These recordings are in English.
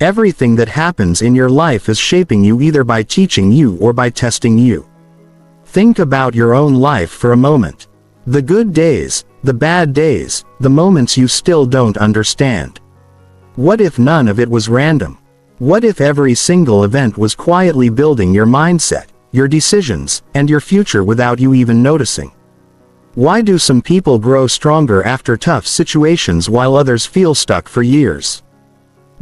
Everything that happens in your life is shaping you either by teaching you or by testing you. Think about your own life for a moment. The good days, the bad days, the moments you still don't understand. What if none of it was random? What if every single event was quietly building your mindset, your decisions, and your future without you even noticing? Why do some people grow stronger after tough situations while others feel stuck for years?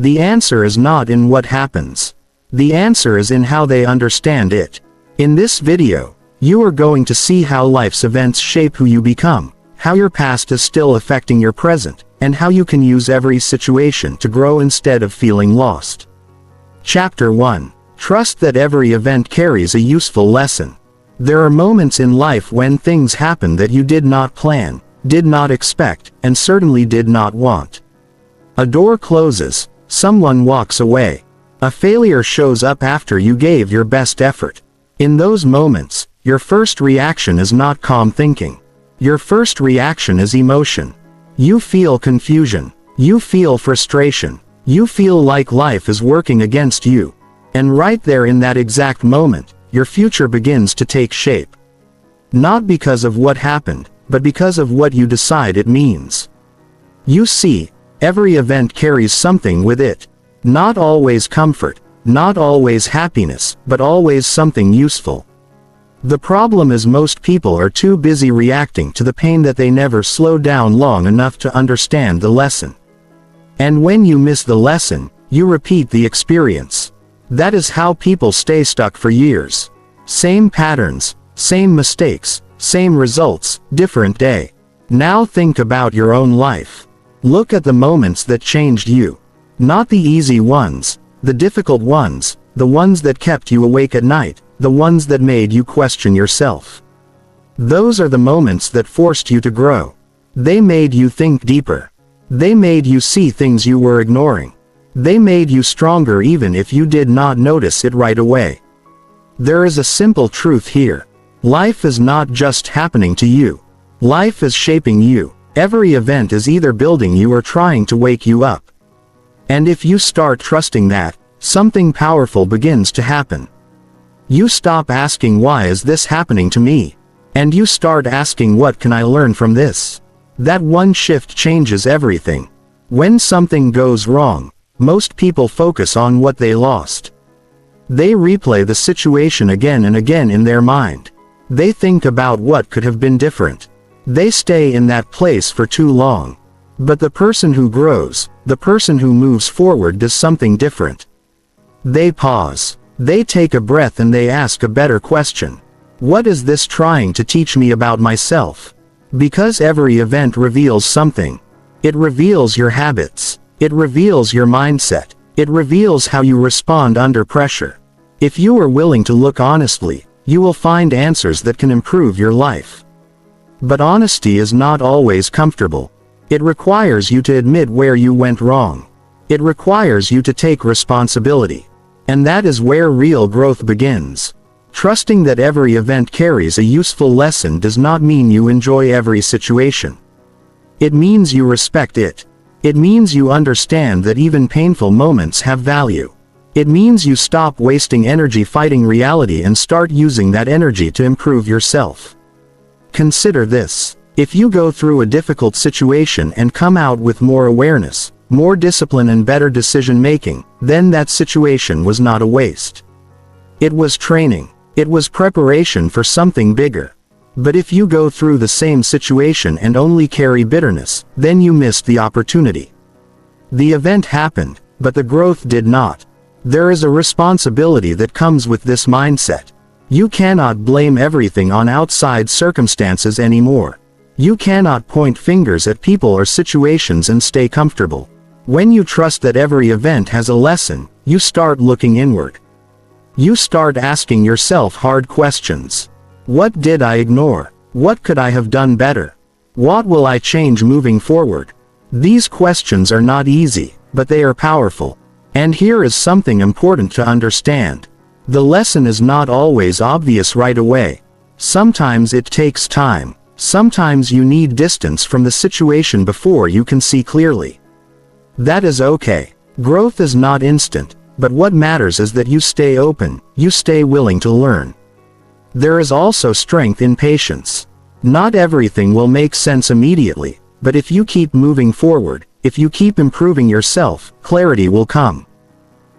The answer is not in what happens. The answer is in how they understand it. In this video, you are going to see how life's events shape who you become, how your past is still affecting your present, and how you can use every situation to grow instead of feeling lost. Chapter 1. Trust that every event carries a useful lesson. There are moments in life when things happen that you did not plan, did not expect, and certainly did not want. A door closes, someone walks away. A failure shows up after you gave your best effort. In those moments, your first reaction is not calm thinking. Your first reaction is emotion. You feel confusion. You feel frustration. You feel like life is working against you. And right there in that exact moment, your future begins to take shape. Not because of what happened, but because of what you decide it means. You see, every event carries something with it. Not always comfort, not always happiness, but always something useful. The problem is most people are too busy reacting to the pain that they never slow down long enough to understand the lesson. And when you miss the lesson, you repeat the experience. That is how people stay stuck for years. Same patterns, same mistakes, same results, different day. Now think about your own life. Look at the moments that changed you. Not the easy ones, the difficult ones, the ones that kept you awake at night, the ones that made you question yourself. Those are the moments that forced you to grow. They made you think deeper. They made you see things you were ignoring. They made you stronger even if you did not notice it right away. There is a simple truth here. Life is not just happening to you. Life is shaping you. Every event is either building you or trying to wake you up. And if you start trusting that, something powerful begins to happen. You stop asking, why is this happening to me? And you start asking, what can I learn from this? That one shift changes everything. When something goes wrong, most people focus on what they lost. They replay the situation again and again in their mind. They think about what could have been different. They stay in that place for too long. But the person who grows, the person who moves forward, does something different. They pause. They take a breath and they ask a better question. What is this trying to teach me about myself? Because every event reveals something. It reveals your habits. It reveals your mindset. It reveals how you respond under pressure. If you are willing to look honestly, you will find answers that can improve your life. But honesty is not always comfortable. It requires you to admit where you went wrong. It requires you to take responsibility. And that is where real growth begins. Trusting that every event carries a useful lesson does not mean you enjoy every situation. It means you respect it. It means you understand that even painful moments have value. It means you stop wasting energy fighting reality and start using that energy to improve yourself. Consider this. If you go through a difficult situation and come out with more awareness, more discipline and better decision making, then that situation was not a waste. It was training. It was preparation for something bigger. But if you go through the same situation and only carry bitterness, then you missed the opportunity. The event happened, but the growth did not. There is a responsibility that comes with this mindset. You cannot blame everything on outside circumstances anymore. You cannot point fingers at people or situations and stay comfortable. When you trust that every event has a lesson, you start looking inward. You start asking yourself hard questions. What did I ignore? What could I have done better? What will I change moving forward? These questions are not easy, but they are powerful. And here is something important to understand. The lesson is not always obvious right away. Sometimes it takes time. Sometimes you need distance from the situation before you can see clearly. That is okay. Growth is not instant, but what matters is that you stay open, you stay willing to learn. There is also strength in patience. Not everything will make sense immediately, but if you keep moving forward, if you keep improving yourself, clarity will come.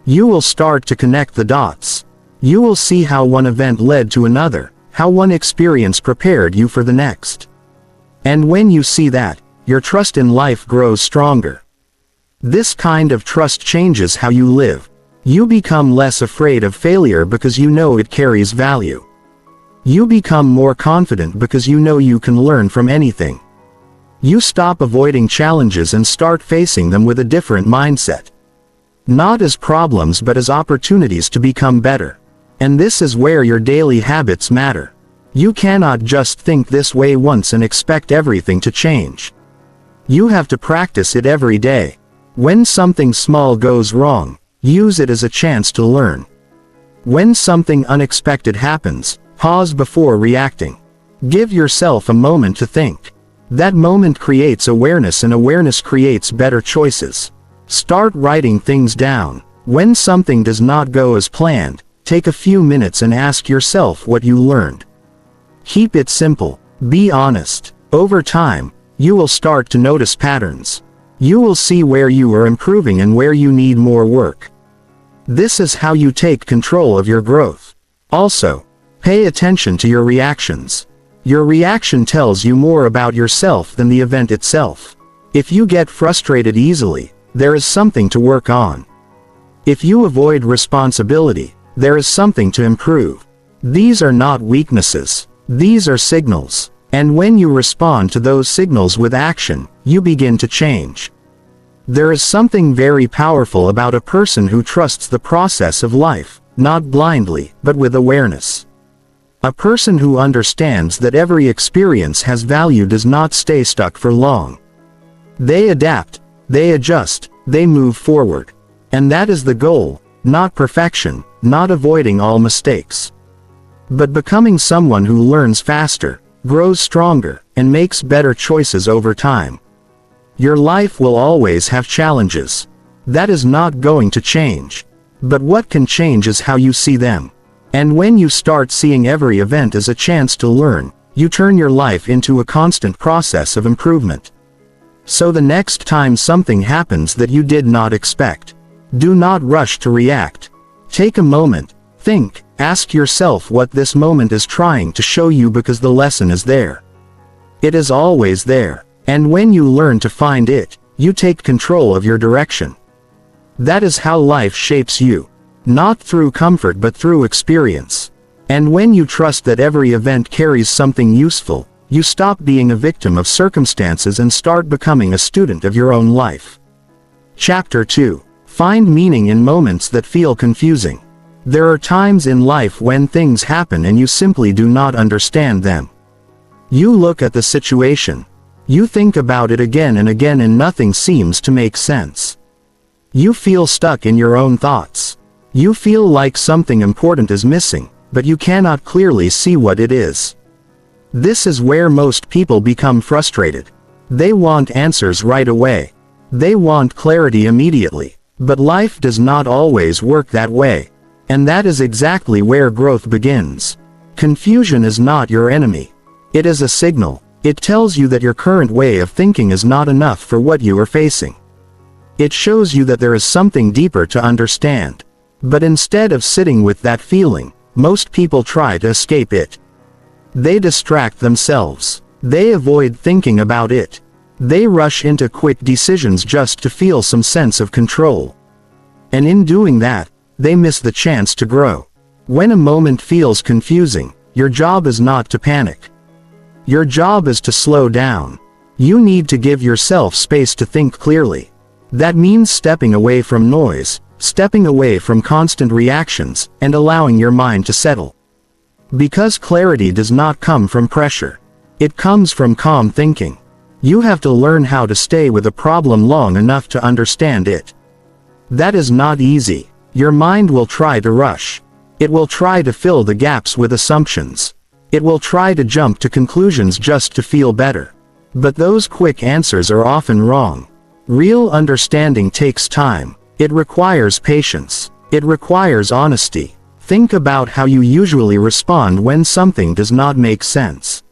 You will start to connect the dots. You will see how one event led to another, how one experience prepared you for the next. And when you see that, your trust in life grows stronger. This kind of trust changes how you live. You become less afraid of failure because you know it carries value. You become more confident because you know you can learn from anything. You stop avoiding challenges and start facing them with a different mindset. Not as problems but as opportunities to become better. And this is where your daily habits matter. You cannot just think this way once and expect everything to change. You have to practice it every day. When something small goes wrong, use it as a chance to learn. When something unexpected happens, pause before reacting. Give yourself a moment to think. That moment creates awareness, and awareness creates better choices. Start writing things down. When something does not go as planned, take a few minutes and ask yourself what you learned. Keep it simple. Be honest. Over time, you will start to notice patterns. You will see where you are improving and where you need more work. This is how you take control of your growth. Also, pay attention to your reactions. Your reaction tells you more about yourself than the event itself. If you get frustrated easily, there is something to work on. If you avoid responsibility, there is something to improve. These are not weaknesses. These are signals. And when you respond to those signals with action, you begin to change. There is something very powerful about a person who trusts the process of life, not blindly, but with awareness. A person who understands that every experience has value does not stay stuck for long. They adapt, they adjust, they move forward. And that is the goal, not perfection, not avoiding all mistakes, but becoming someone who learns faster, grows stronger, and makes better choices over time. Your life will always have challenges. That is not going to change. But what can change is how you see them. And when you start seeing every event as a chance to learn, you turn your life into a constant process of improvement. So the next time something happens that you did not expect, do not rush to react. Take a moment, think, ask yourself what this moment is trying to show you, because the lesson is there. It is always there. And when you learn to find it, you take control of your direction. That is how life shapes you. Not through comfort but through experience. And when you trust that every event carries something useful, you stop being a victim of circumstances and start becoming a student of your own life. Chapter 2. Find meaning in moments that feel confusing. There are times in life when things happen and you simply do not understand them. You look at the situation. You think about it again and again and nothing seems to make sense. You feel stuck in your own thoughts. You feel like something important is missing, but you cannot clearly see what it is. This is where most people become frustrated. They want answers right away. They want clarity immediately. But life does not always work that way. And that is exactly where growth begins. Confusion is not your enemy. It is a signal. It tells you that your current way of thinking is not enough for what you are facing. It shows you that there is something deeper to understand. But instead of sitting with that feeling, most people try to escape it. They distract themselves. They avoid thinking about it. They rush into quick decisions just to feel some sense of control. And in doing that, they miss the chance to grow. When a moment feels confusing, your job is not to panic. Your job is to slow down. You need to give yourself space to think clearly. That means stepping away from noise, stepping away from constant reactions, and allowing your mind to settle. Because clarity does not come from pressure. It comes from calm thinking. You have to learn how to stay with a problem long enough to understand it. That is not easy. Your mind will try to rush. It will try to fill the gaps with assumptions. It will try to jump to conclusions just to feel better. But those quick answers are often wrong. Real understanding takes time. It requires patience. It requires honesty. Think about how you usually respond when something does not make sense.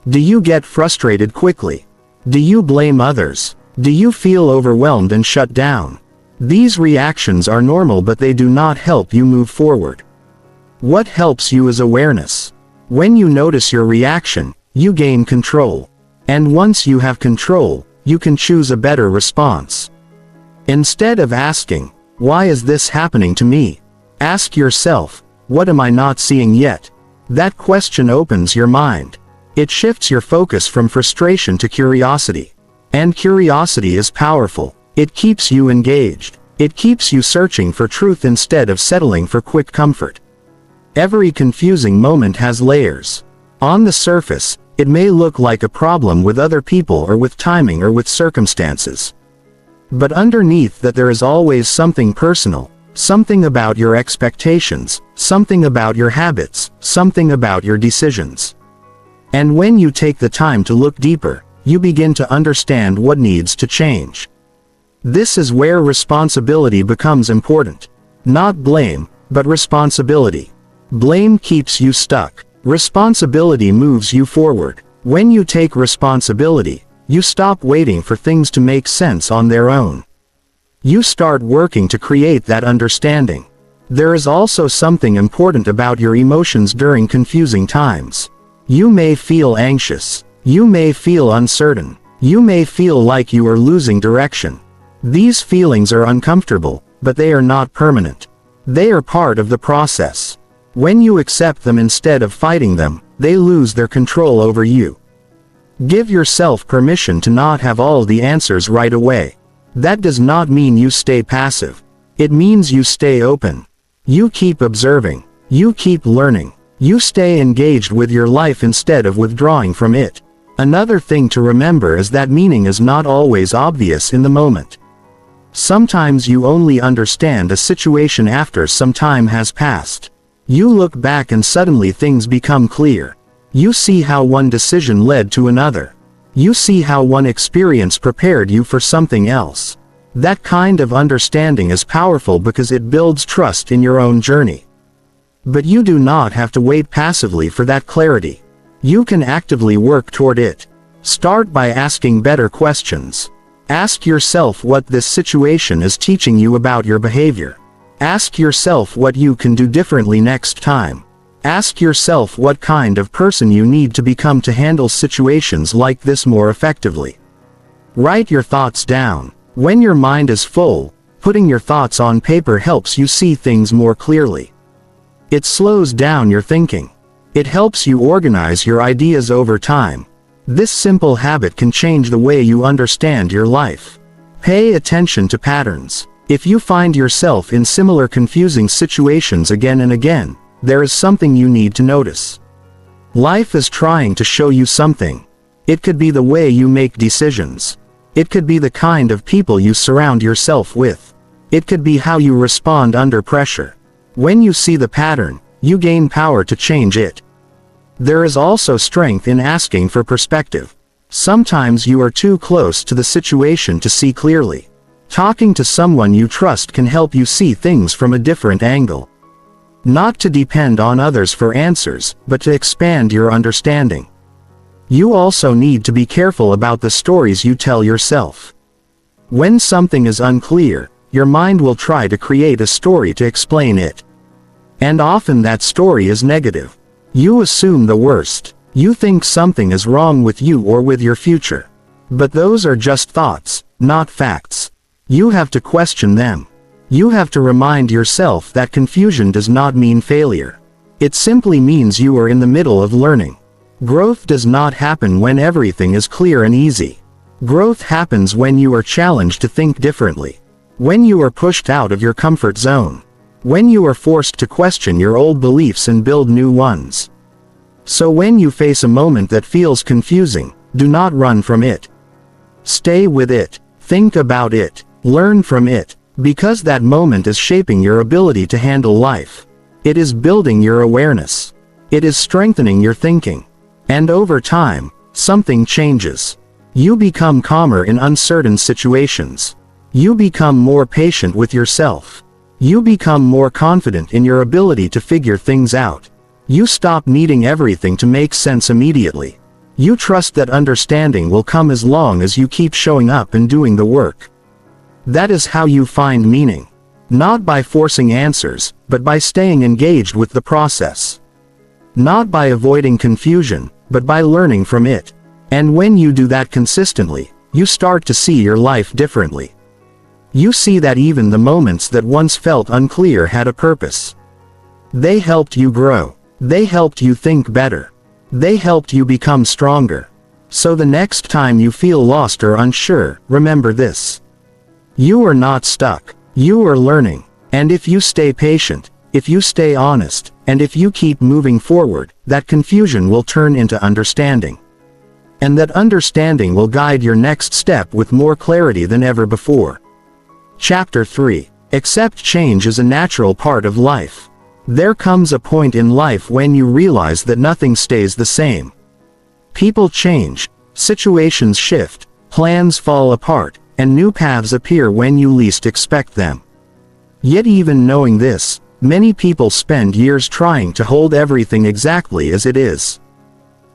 Do you get frustrated quickly? Do you blame others? Do you feel overwhelmed and shut down? These reactions are normal, but they do not help you move forward. What helps you is awareness. When you notice your reaction, you gain control. And once you have control, you can choose a better response. Instead of asking, "Why is this happening to me?" ask yourself, "What am I not seeing yet?" That question opens your mind. It shifts your focus from frustration to curiosity. And curiosity is powerful. It keeps you engaged. It keeps you searching for truth instead of settling for quick comfort. Every confusing moment has layers. On the surface, it may look like a problem with other people or with timing or with circumstances. But underneath that there is always something personal, something about your expectations, something about your habits, something about your decisions. And when you take the time to look deeper, you begin to understand what needs to change. This is where responsibility becomes important. Not blame, but responsibility. Blame keeps you stuck. Responsibility moves you forward. When you take responsibility, you stop waiting for things to make sense on their own. You start working to create that understanding. There is also something important about your emotions during confusing times. You may feel anxious. You may feel uncertain. You may feel like you are losing direction. These feelings are uncomfortable, but they are not permanent. They are part of the process. When you accept them instead of fighting them, they lose their control over you. Give yourself permission to not have all the answers right away. That does not mean you stay passive. It means you stay open. You keep observing. You keep learning. You stay engaged with your life instead of withdrawing from it. Another thing to remember is that meaning is not always obvious in the moment. Sometimes you only understand a situation after some time has passed. You look back and suddenly things become clear. You see how one decision led to another. You see how one experience prepared you for something else. That kind of understanding is powerful because it builds trust in your own journey. But you do not have to wait passively for that clarity. You can actively work toward it. Start by asking better questions. Ask yourself what this situation is teaching you about your behavior. Ask yourself what you can do differently next time. Ask yourself what kind of person you need to become to handle situations like this more effectively. Write your thoughts down. When your mind is full, putting your thoughts on paper helps you see things more clearly. It slows down your thinking. It helps you organize your ideas over time. This simple habit can change the way you understand your life. Pay attention to patterns. If you find yourself in similar confusing situations again and again, there is something you need to notice. Life is trying to show you something. It could be the way you make decisions. It could be the kind of people you surround yourself with. It could be how you respond under pressure. When you see the pattern, you gain power to change it. There is also strength in asking for perspective. Sometimes you are too close to the situation to see clearly. Talking to someone you trust can help you see things from a different angle. Not to depend on others for answers, but to expand your understanding. You also need to be careful about the stories you tell yourself. When something is unclear, your mind will try to create a story to explain it. And often that story is negative. You assume the worst. You think something is wrong with you or with your future. But those are just thoughts, not facts. You have to question them. You have to remind yourself that confusion does not mean failure. It simply means you are in the middle of learning. Growth does not happen when everything is clear and easy. Growth happens when you are challenged to think differently. When you are pushed out of your comfort zone. When you are forced to question your old beliefs and build new ones. So when you face a moment that feels confusing, do not run from it. Stay with it. Think about it. Learn from it. Because that moment is shaping your ability to handle life. It is building your awareness. It is strengthening your thinking. And over time, something changes. You become calmer in uncertain situations. You become more patient with yourself. You become more confident in your ability to figure things out. You stop needing everything to make sense immediately. You trust that understanding will come as long as you keep showing up and doing the work. That is how you find meaning. Not by forcing answers, but by staying engaged with the process. Not by avoiding confusion, but by learning from it. And when you do that consistently, you start to see your life differently. You see that even the moments that once felt unclear had a purpose. They helped you grow. They helped you think better. They helped you become stronger. So the next time you feel lost or unsure, remember this. You are not stuck. You are learning. And if you stay patient, if you stay honest, and if you keep moving forward, that confusion will turn into understanding. And that understanding will guide your next step with more clarity than ever before. Chapter 3. Accept change is a natural part of life. There comes a point in life when you realize that nothing stays the same. People change, situations shift, plans fall apart, and new paths appear when you least expect them. Yet even knowing this, many people spend years trying to hold everything exactly as it is.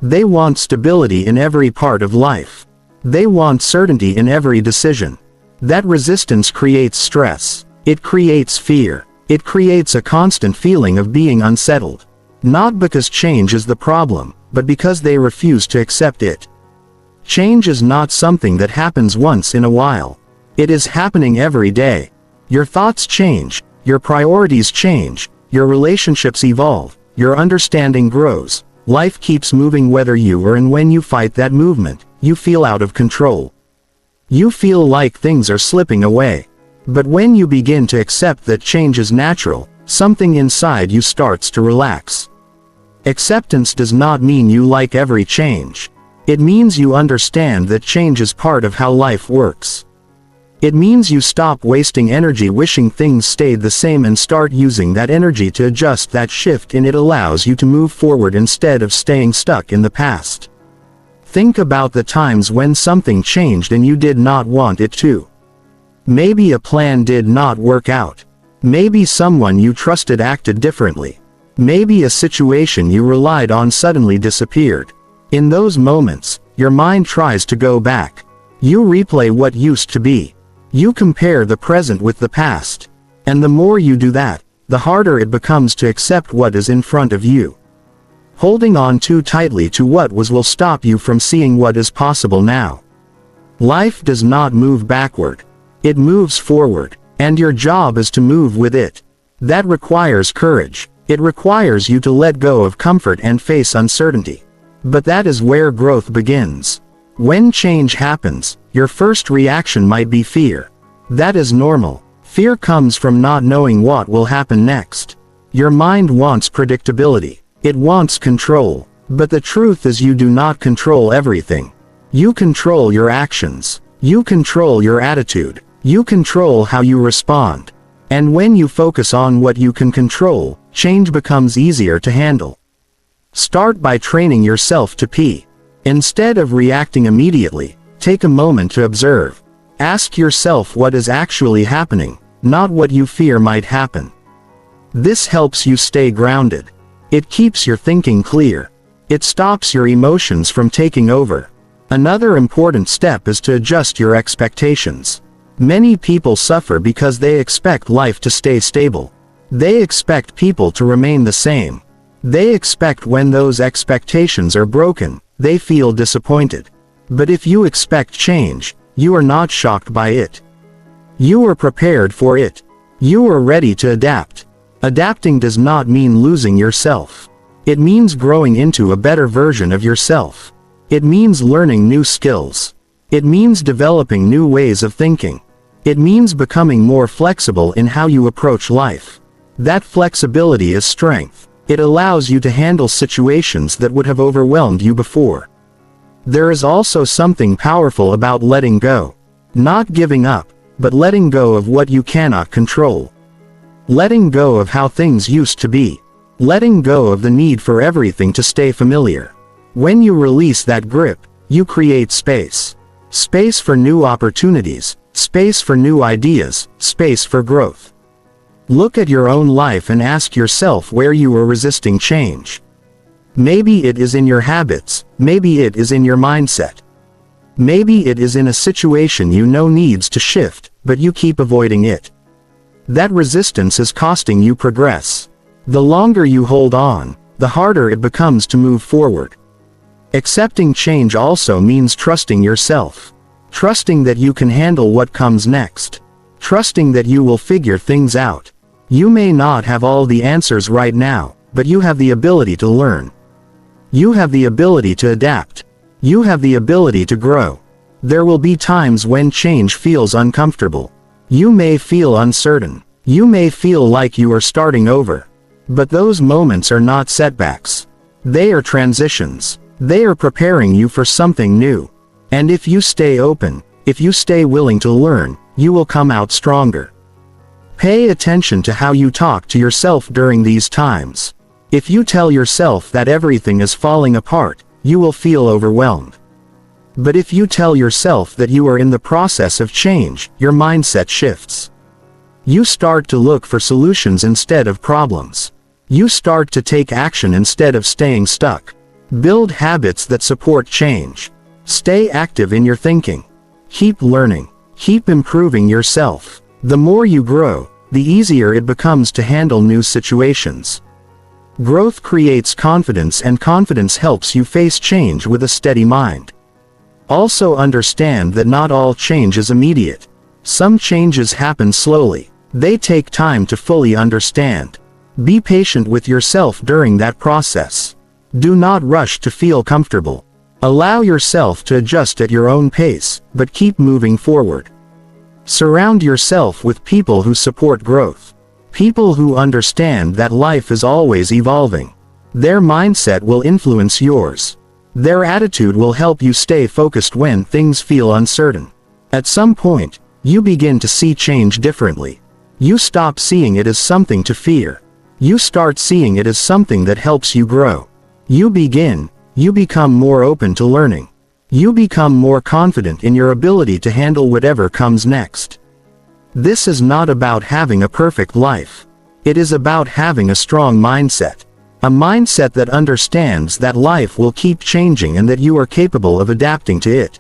They want stability in every part of life. They want certainty in every decision. That resistance creates stress. It creates fear. It creates a constant feeling of being unsettled. Not because change is the problem, but because they refuse to accept it. Change is not something that happens once in a while. It is happening every day. Your thoughts change, your priorities change, your relationships evolve, your understanding grows. Life keeps moving whether you are, and when you fight that movement, you feel out of control. You feel like things are slipping away. But when you begin to accept that change is natural, something inside you starts to relax. Acceptance does not mean you like every change. It means you understand that change is part of how life works. It means you stop wasting energy wishing things stayed the same and start using that energy to adjust that shift, and it allows you to move forward instead of staying stuck in the past. Think about the times when something changed and you did not want it to. Maybe a plan did not work out. Maybe someone you trusted acted differently. Maybe a situation you relied on suddenly disappeared. In those moments, your mind tries to go back. You replay what used to be. You compare the present with the past. And the more you do that, the harder it becomes to accept what is in front of you. Holding on too tightly to what was will stop you from seeing what is possible now. Life does not move backward. It moves forward, and your job is to move with it. That requires courage. It requires you to let go of comfort and face uncertainty. But that is where growth begins. When change happens, your first reaction might be fear. That is normal. Fear comes from not knowing what will happen next. Your mind wants predictability. It wants control. But the truth is you do not control everything. You control your actions. You control your attitude. You control how you respond. And when you focus on what you can control, change becomes easier to handle. Start by training yourself to pee. Instead of reacting immediately, take a moment to observe. Ask yourself what is actually happening, not what you fear might happen. This helps you stay grounded. It keeps your thinking clear. It stops your emotions from taking over. Another important step is to adjust your expectations. Many people suffer because they expect life to stay stable. They expect people to remain the same. They expect when those expectations are broken, they feel disappointed. But if you expect change, you are not shocked by it. You are prepared for it. You are ready to adapt. Adapting does not mean losing yourself. It means growing into a better version of yourself. It means learning new skills. It means developing new ways of thinking. It means becoming more flexible in how you approach life. That flexibility is strength. It allows you to handle situations that would have overwhelmed you before. There is also something powerful about letting go. Not giving up, but letting go of what you cannot control. Letting go of how things used to be. Letting go of the need for everything to stay familiar. When you release that grip, you create space. Space for new opportunities, Space for new ideas, space for growth. Look at your own life and ask yourself where you are resisting change. Maybe it is in your habits, maybe it is in your mindset. Maybe it is in a situation you know needs to shift, but you keep avoiding it. That resistance is costing you progress. The longer you hold on, the harder it becomes to move forward. Accepting change also means trusting yourself. Trusting that you can handle what comes next. Trusting that you will figure things out. You may not have all the answers right now, but you have the ability to learn. You have the ability to adapt. You have the ability to grow. There will be times when change feels uncomfortable. You may feel uncertain. You may feel like you are starting over. But those moments are not setbacks. They are transitions. They are preparing you for something new. And if you stay open, if you stay willing to learn, you will come out stronger. Pay attention to how you talk to yourself during these times. If you tell yourself that everything is falling apart, you will feel overwhelmed. But if you tell yourself that you are in the process of change, your mindset shifts. You start to look for solutions instead of problems. You start to take action instead of staying stuck. Build habits that support change. Stay active in your thinking. Keep learning. Keep improving yourself. The more you grow, the easier it becomes to handle new situations. Growth creates confidence, and confidence helps you face change with a steady mind. Also understand that not all change is immediate. Some changes happen slowly. They take time to fully understand. Be patient with yourself during that process. Do not rush to feel comfortable. Allow yourself to adjust at your own pace, but keep moving forward. Surround yourself with people who support growth. People who understand that life is always evolving. Their mindset will influence yours. Their attitude will help you stay focused when things feel uncertain. At some point, you begin to see change differently. You stop seeing it as something to fear. You start seeing it as something that helps you grow. You become more open to learning. You become more confident in your ability to handle whatever comes next. This is not about having a perfect life. It is about having a strong mindset. A mindset that understands that life will keep changing and that you are capable of adapting to it.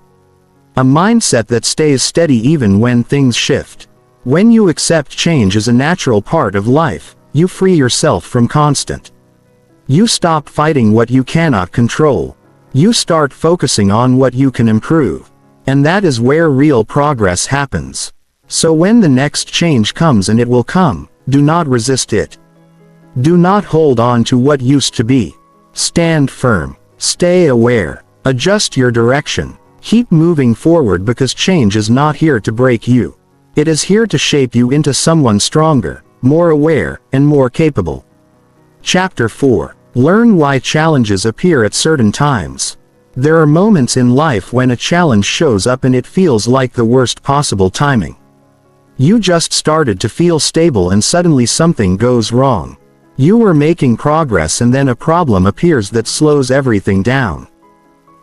A mindset that stays steady even when things shift. When you accept change as a natural part of life, you free yourself from constant. You stop fighting what you cannot control. You start focusing on what you can improve. And that is where real progress happens. So when the next change comes, and it will come, do not resist it. Do not hold on to what used to be. Stand firm. Stay aware. Adjust your direction. Keep moving forward, because change is not here to break you. It is here to shape you into someone stronger, more aware, and more capable. Chapter 4. Learn why challenges appear at certain times. There are moments in life when a challenge shows up and it feels like the worst possible timing. You just started to feel stable and suddenly something goes wrong. You were making progress and then a problem appears that slows everything down.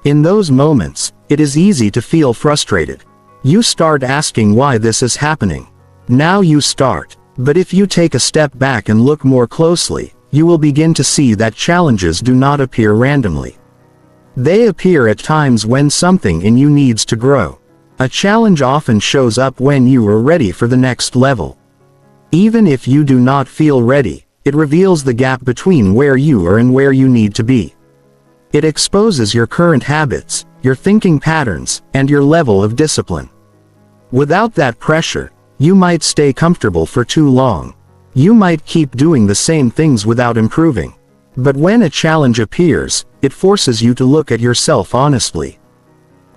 In those moments, it is easy to feel frustrated. You start asking why this is happening. Now you start. But if you take a step back and look more closely, you will begin to see that challenges do not appear randomly. They appear at times when something in you needs to grow. A challenge often shows up when you are ready for the next level. Even if you do not feel ready, it reveals the gap between where you are and where you need to be. It exposes your current habits, your thinking patterns, and your level of discipline. Without that pressure, you might stay comfortable for too long. You might keep doing the same things without improving. But when a challenge appears, it forces you to look at yourself honestly.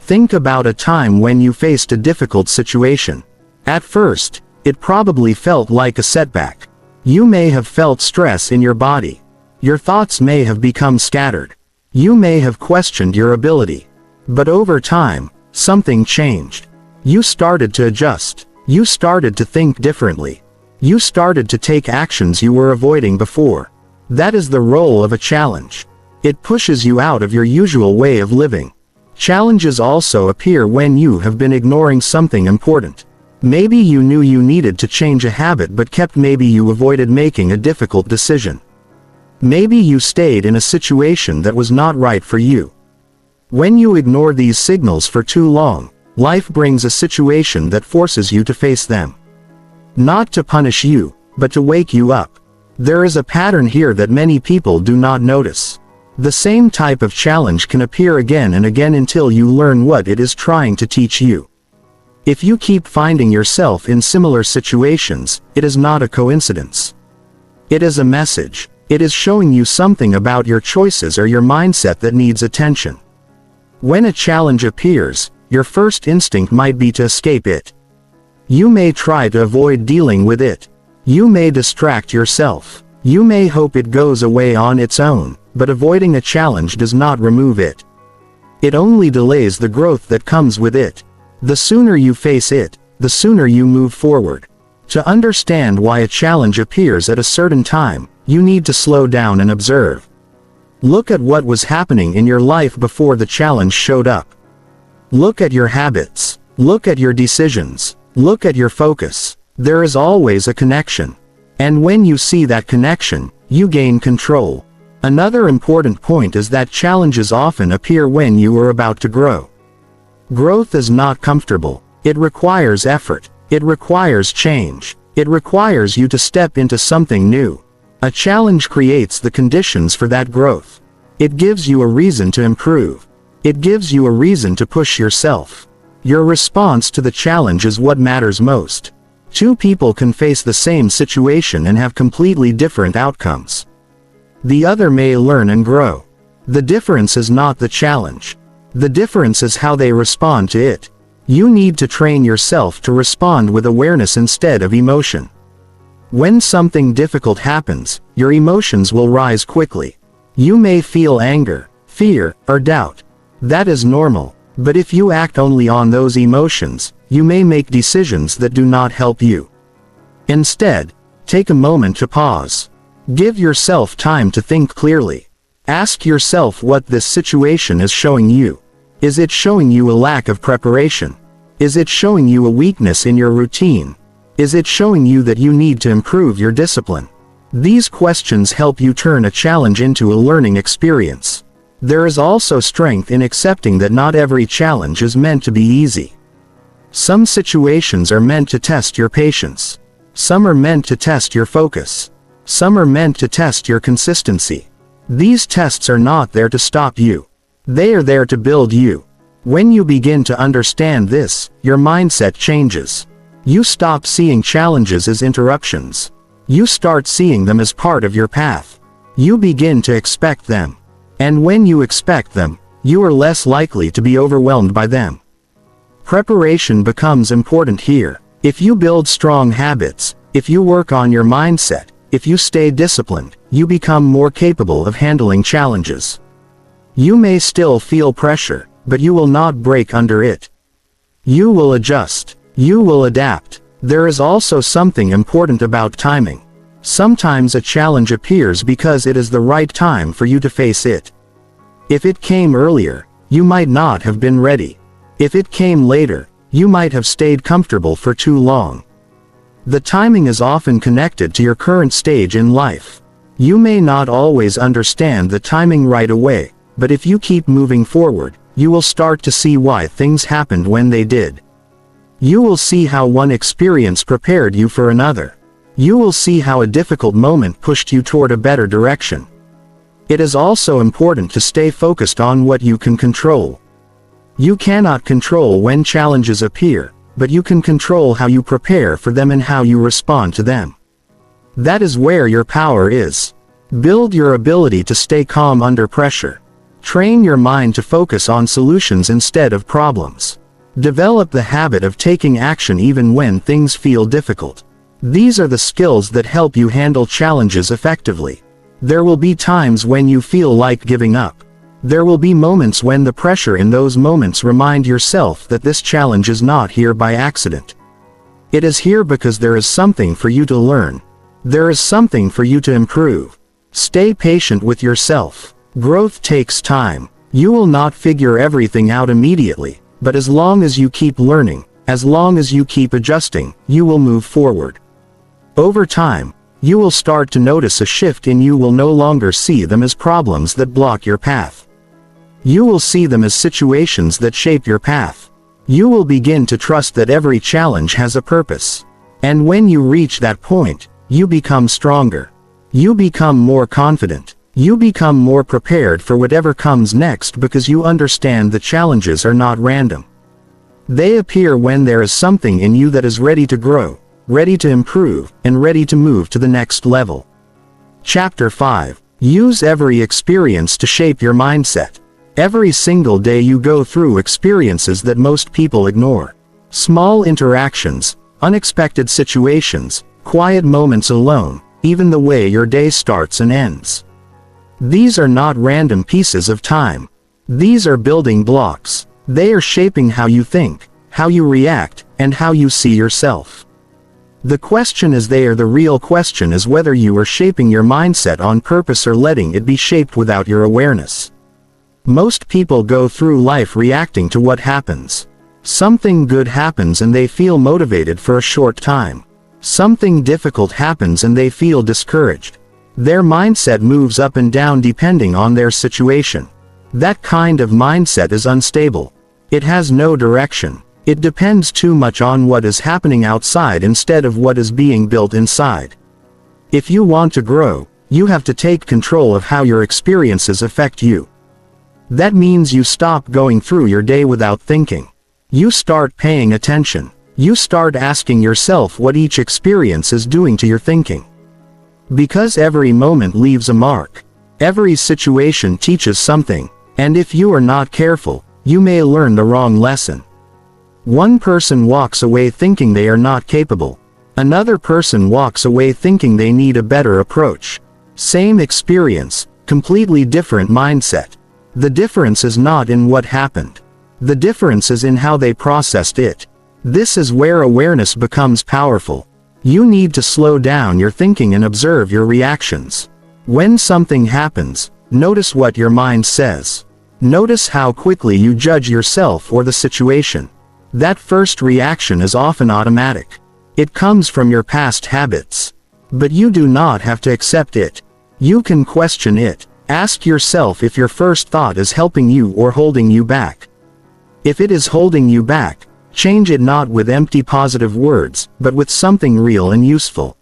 Think about a time when you faced a difficult situation. At first, it probably felt like a setback. You may have felt stress in your body. Your thoughts may have become scattered. You may have questioned your ability. But over time, something changed. You started to adjust. You started to think differently. You started to take actions you were avoiding before. That is the role of a challenge. It pushes you out of your usual way of living. Challenges also appear when you have been ignoring something important. Maybe you knew you needed to change a habit but kept. Maybe you avoided making a difficult decision. Maybe you stayed in a situation that was not right for you. When you ignore these signals for too long, life brings a situation that forces you to face them. Not to punish you, but to wake you up. There is a pattern here that many people do not notice. The same type of challenge can appear again and again until you learn what it is trying to teach you. If you keep finding yourself in similar situations, it is not a coincidence. It is a message. It is showing you something about your choices or your mindset that needs attention. When a challenge appears, your first instinct might be to escape it. You may try to avoid dealing with it. You may distract yourself. You may hope it goes away on its own, but avoiding a challenge does not remove it. It only delays the growth that comes with it. The sooner you face it, the sooner you move forward. To understand why a challenge appears at a certain time, you need to slow down and observe. Look at what was happening in your life before the challenge showed up. Look at your habits. Look at your decisions. Look at your focus. There is always a connection. And when you see that connection, you gain control. Another important point is that challenges often appear when you are about to grow. Growth is not comfortable. It requires effort. It requires change. It requires you to step into something new. A challenge creates the conditions for that growth. It gives you a reason to improve. It gives you a reason to push yourself. Your response to the challenge is what matters most. Two people can face the same situation and have completely different outcomes. The other may learn and grow. The difference is not the challenge. The difference is how they respond to it. You need to train yourself to respond with awareness instead of emotion. When something difficult happens, your emotions will rise quickly. You may feel anger, fear, or doubt. That is normal, but if you act only on those emotions, you may make decisions that do not help you. Instead, take a moment to pause. Give yourself time to think clearly. Ask yourself what this situation is showing you. Is it showing you a lack of preparation? Is it showing you a weakness in your routine? Is it showing you that you need to improve your discipline? These questions help you turn a challenge into a learning experience. There is also strength in accepting that not every challenge is meant to be easy. Some situations are meant to test your patience. Some are meant to test your focus. Some are meant to test your consistency. These tests are not there to stop you. They are there to build you. When you begin to understand this, your mindset changes. You stop seeing challenges as interruptions. You start seeing them as part of your path. You begin to expect them. And when you expect them, you are less likely to be overwhelmed by them. Preparation becomes important here. If you build strong habits, if you work on your mindset, if you stay disciplined, you become more capable of handling challenges. You may still feel pressure, but you will not break under it. You will adjust. You will adapt. There is also something important about timing. Sometimes a challenge appears because it is the right time for you to face it. If it came earlier, you might not have been ready. If it came later, you might have stayed comfortable for too long. The timing is often connected to your current stage in life. You may not always understand the timing right away, but if you keep moving forward, you will start to see why things happened when they did. You will see how one experience prepared you for another. You will see how a difficult moment pushed you toward a better direction. It is also important to stay focused on what you can control. You cannot control when challenges appear, but you can control how you prepare for them and how you respond to them. That is where your power is. Build your ability to stay calm under pressure. Train your mind to focus on solutions instead of problems. Develop the habit of taking action even when things feel difficult. These are the skills that help you handle challenges effectively. There will be times when you feel like giving up. There will be moments when the pressure in those moments remind yourself that this challenge is not here by accident. It is here because there is something for you to learn. There is something for you to improve. Stay patient with yourself. Growth takes time. You will not figure everything out immediately, but as long as you keep learning, As long as you keep adjusting, you will move forward. Over time, you will start to notice a shift in you will no longer see them as problems that block your path. You will see them as situations that shape your path. You will begin to trust that every challenge has a purpose. And when you reach that point, you become stronger. You become more confident. You become more prepared for whatever comes next because you understand the challenges are not random. They appear when there is something in you that is ready to grow, ready to improve, and ready to move to the next level. Chapter 5. Use every experience to shape your mindset. Every single day you go through experiences that most people ignore. Small interactions, unexpected situations, quiet moments alone, even the way your day starts and ends. These are not random pieces of time. These are building blocks. They are shaping how you think, how you react, and how you see yourself. The question is the real question is whether you are shaping your mindset on purpose or letting it be shaped without your awareness. Most people go through life reacting to what happens. Something good happens and they feel motivated for a short time. Something difficult happens and they feel discouraged. Their mindset moves up and down depending on their situation. That kind of mindset is unstable. It has no direction. It depends too much on what is happening outside instead of what is being built inside. If you want to grow, you have to take control of how your experiences affect you. That means you stop going through your day without thinking. You start paying attention. You start asking yourself what each experience is doing to your thinking. Because every moment leaves a mark. Every situation teaches something, and if you are not careful, you may learn the wrong lesson. One person walks away thinking they are not capable. Another person walks away thinking they need a better approach. Same experience, completely different mindset. The difference is not in what happened. The difference is in how they processed it. This is where awareness becomes powerful. You need to slow down your thinking and observe your reactions. When something happens, notice what your mind says. Notice how quickly you judge yourself or the situation. That first reaction is often automatic. It comes from your past habits. But you do not have to accept it. You can question it. Ask yourself if your first thought is helping you or holding you back. If it is holding you back, change it not with empty positive words, but with something real and useful.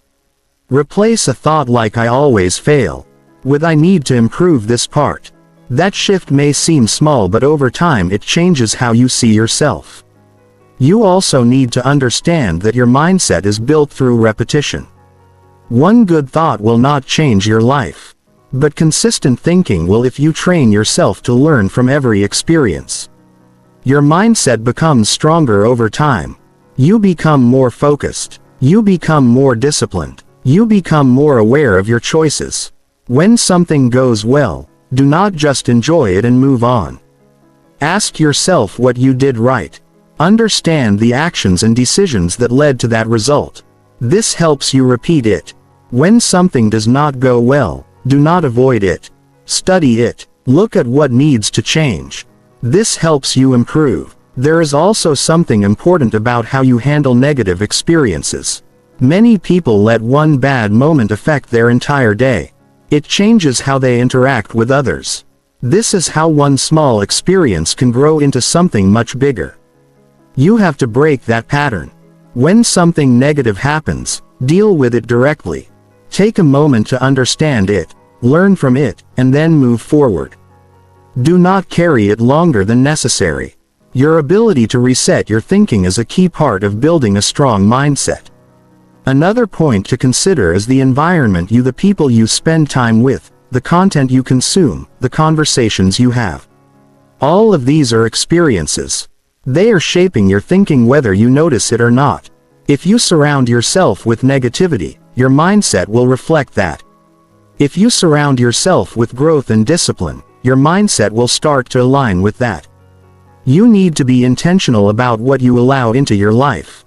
Replace a thought like "I always fail" with "I need to improve this part." That shift may seem small, but over time it changes how you see yourself. You also need to understand that your mindset is built through repetition. One good thought will not change your life. But consistent thinking will if you train yourself to learn from every experience. Your mindset becomes stronger over time. You become more focused. You become more disciplined. You become more aware of your choices. When something goes well, do not just enjoy it and move on. Ask yourself what you did right. Understand the actions and decisions that led to that result. This helps you repeat it. When something does not go well, do not avoid it. Study it. Look at what needs to change. This helps you improve. There is also something important about how you handle negative experiences. Many people let one bad moment affect their entire day. It changes how they interact with others. This is how one small experience can grow into something much bigger. You have to break that pattern. When something negative happens, deal with it directly. Take a moment to understand it, learn from it, and then move forward. Do not carry it longer than necessary. Your ability to reset your thinking is a key part of building a strong mindset. Another point to consider is the environment the people you spend time with, the content you consume, the conversations you have. All of these are experiences. They are shaping your thinking whether you notice it or not. If you surround yourself with negativity, your mindset will reflect that. If you surround yourself with growth and discipline, your mindset will start to align with that. You need to be intentional about what you allow into your life.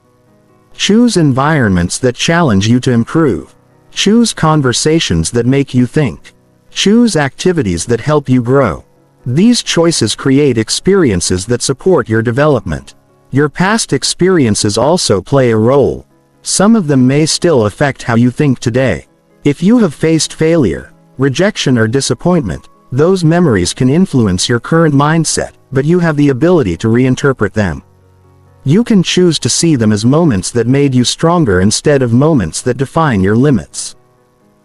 Choose environments that challenge you to improve. Choose conversations that make you think. Choose activities that help you grow. These choices create experiences that support your development. Your past experiences also play a role. Some of them may still affect how you think today. If you have faced failure, rejection or disappointment, those memories can influence your current mindset, but you have the ability to reinterpret them. You can choose to see them as moments that made you stronger instead of moments that define your limits.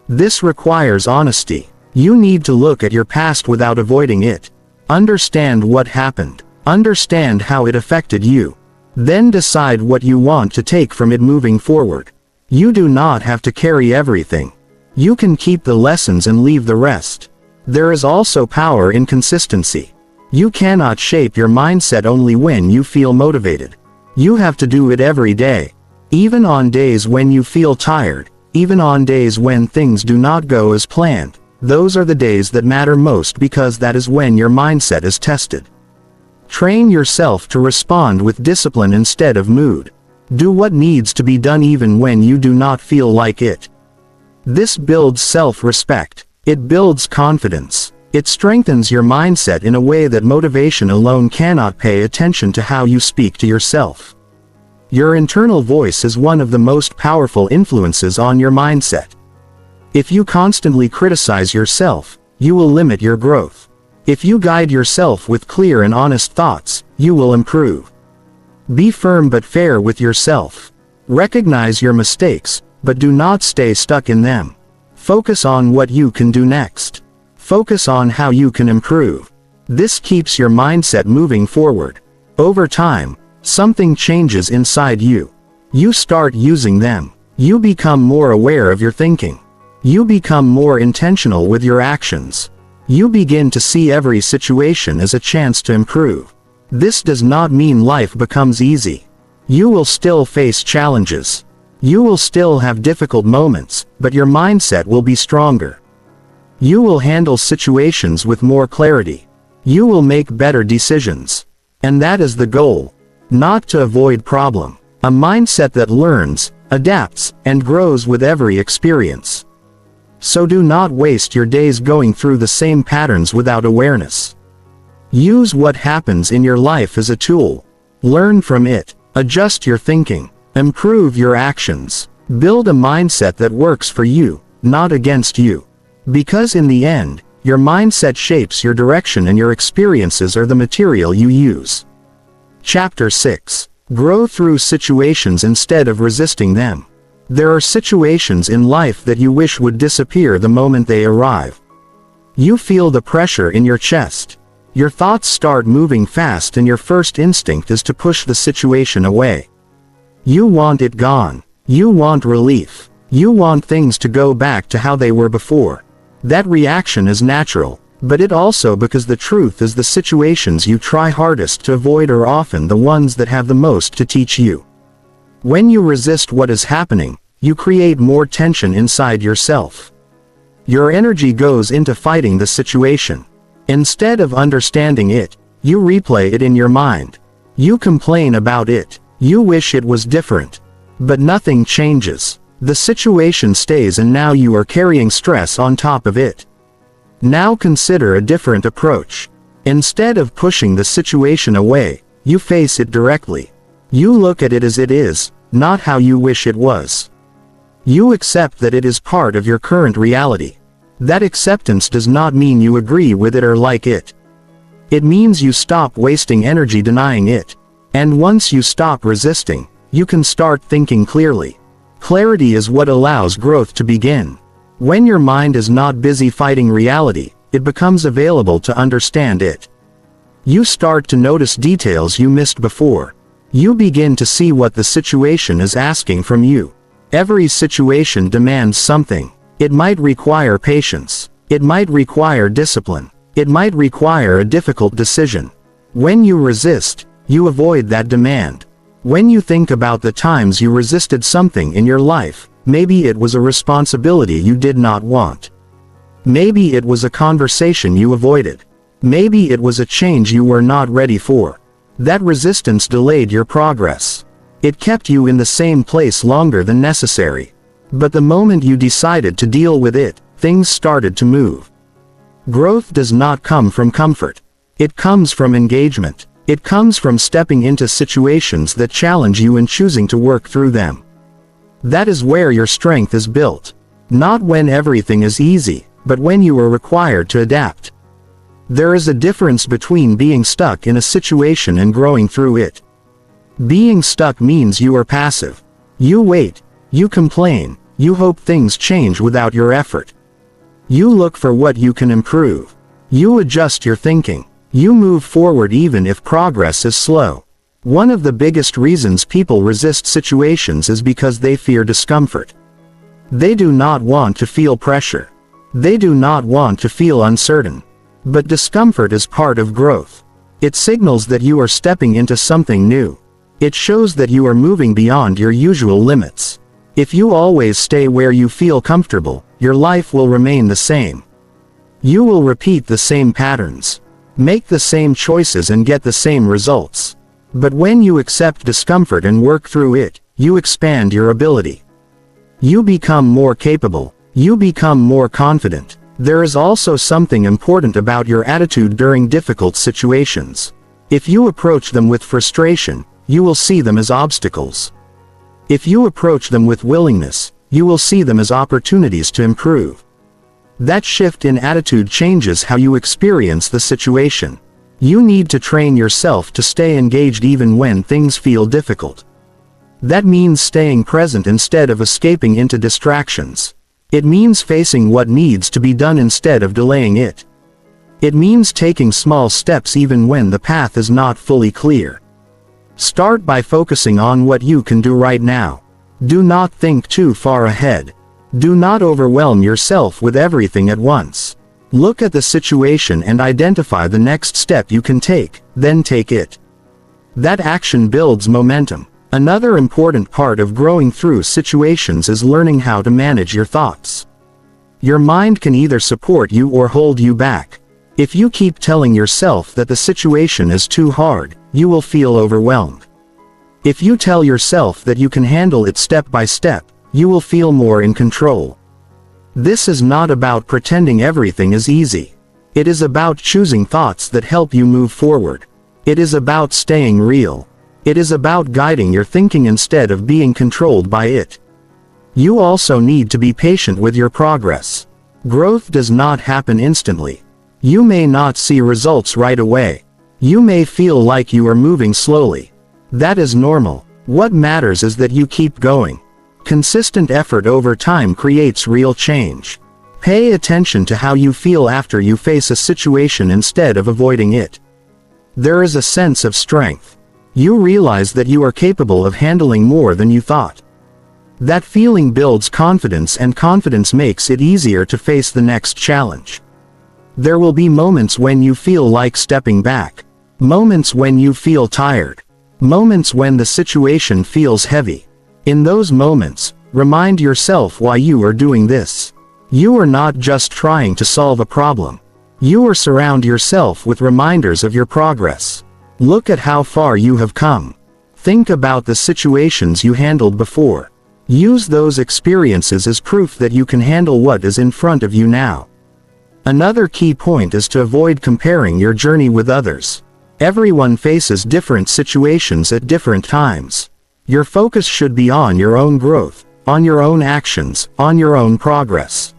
This requires honesty. You need to look at your past without avoiding it. Understand what happened. Understand how it affected you. Then decide what you want to take from it moving forward. You do not have to carry everything. You can keep the lessons and leave the rest. There is also power in consistency. You cannot shape your mindset only when you feel motivated. You have to do it every day. Even on days when you feel tired, even on days when things do not go as planned, those are the days that matter most because that is when your mindset is tested. Train yourself to respond with discipline instead of mood. Do what needs to be done even when you do not feel like it. This builds self-respect. It builds confidence. It strengthens your mindset in a way that motivation alone cannot. Pay attention to how you speak to yourself. Your internal voice is one of the most powerful influences on your mindset. If you constantly criticize yourself, you will limit your growth. If you guide yourself with clear and honest thoughts, you will improve. Be firm but fair with yourself. Recognize your mistakes, but do not stay stuck in them. Focus on what you can do next. Focus on how you can improve. This keeps your mindset moving forward. Over time, something changes inside you. You start using them. You become more aware of your thinking. You become more intentional with your actions. You begin to see every situation as a chance to improve. This does not mean life becomes easy. You will still face challenges. You will still have difficult moments, but your mindset will be stronger. You will handle situations with more clarity. You will make better decisions. And that is the goal. Not to avoid problem. A mindset that learns, adapts, and grows with every experience. So do not waste your days going through the same patterns without awareness. Use what happens in your life as a tool. Learn from it. Adjust your thinking. Improve your actions. Build a mindset that works for you, not against you. Because in the end, your mindset shapes your direction and your experiences are the material you use. Chapter 6. Grow through situations instead of resisting them. There are situations in life that you wish would disappear the moment they arrive. You feel the pressure in your chest. Your thoughts start moving fast and your first instinct is to push the situation away. You want it gone. You want relief. You want things to go back to how they were before. That reaction is natural, but it also because the truth is the situations you try hardest to avoid are often the ones that have the most to teach you. When you resist what is happening, you create more tension inside yourself. Your energy goes into fighting the situation. Instead of understanding it, you replay it in your mind. You complain about it. You wish it was different. But nothing changes. The situation stays and now you are carrying stress on top of it. Now consider a different approach. Instead of pushing the situation away, you face it directly. You look at it as it is, not how you wish it was. You accept that it is part of your current reality. That acceptance does not mean you agree with it or like it. It means you stop wasting energy denying it. And once you stop resisting, you can start thinking clearly. Clarity is what allows growth to begin. When your mind is not busy fighting reality, it becomes available to understand it. You start to notice details you missed before. You begin to see what the situation is asking from you. Every situation demands something. It might require patience. It might require discipline. It might require a difficult decision. When you resist, you avoid that demand. When you think about the times you resisted something in your life, maybe it was a responsibility you did not want. Maybe it was a conversation you avoided. Maybe it was a change you were not ready for. That resistance delayed your progress. It kept you in the same place longer than necessary. But the moment you decided to deal with it, things started to move. Growth does not come from comfort. It comes from engagement. It comes from stepping into situations that challenge you and choosing to work through them. That is where your strength is built. Not when everything is easy, but when you are required to adapt. There is a difference between being stuck in a situation and growing through it. Being stuck means you are passive. You wait, you complain, you hope things change without your effort. You look for what you can improve. You adjust your thinking. You move forward even if progress is slow. One of the biggest reasons people resist situations is because they fear discomfort. They do not want to feel pressure. They do not want to feel uncertain. But discomfort is part of growth. It signals that you are stepping into something new. It shows that you are moving beyond your usual limits. If you always stay where you feel comfortable, your life will remain the same. You will repeat the same patterns, make the same choices and get the same results. But when you accept discomfort and work through it, you expand your ability. You become more capable. You become more confident. There is also something important about your attitude during difficult situations. If you approach them with frustration, you will see them as obstacles. If you approach them with willingness, you will see them as opportunities to improve. That shift in attitude changes how you experience the situation. You need to train yourself to stay engaged even when things feel difficult. That means staying present instead of escaping into distractions. It means facing what needs to be done instead of delaying it. It means taking small steps even when the path is not fully clear. Start by focusing on what you can do right now. Do not think too far ahead. Do not overwhelm yourself with everything at once. Look at the situation and identify the next step you can take, then take it. That action builds momentum. Another important part of growing through situations is learning how to manage your thoughts. Your mind can either support you or hold you back. If you keep telling yourself that the situation is too hard, you will feel overwhelmed. If you tell yourself that you can handle it step by step, you will feel more in control. This is not about pretending everything is easy. It is about choosing thoughts that help you move forward. It is about staying real. It is about guiding your thinking instead of being controlled by it. You also need to be patient with your progress. Growth does not happen instantly. You may not see results right away. You may feel like you are moving slowly. That is normal. What matters is that you keep going. Consistent effort over time creates real change. Pay attention to how you feel after you face a situation instead of avoiding it. There is a sense of strength. You realize that you are capable of handling more than you thought. That feeling builds confidence, and confidence makes it easier to face the next challenge. There will be moments when you feel like stepping back. Moments when you feel tired. Moments when the situation feels heavy. In those moments, remind yourself why you are doing this. You are not just trying to solve a problem. You are surround yourself with reminders of your progress. Look at how far you have come. Think about the situations you handled before. Use those experiences as proof that you can handle what is in front of you now. Another key point is to avoid comparing your journey with others. Everyone faces different situations at different times. Your focus should be on your own growth, on your own actions, on your own progress.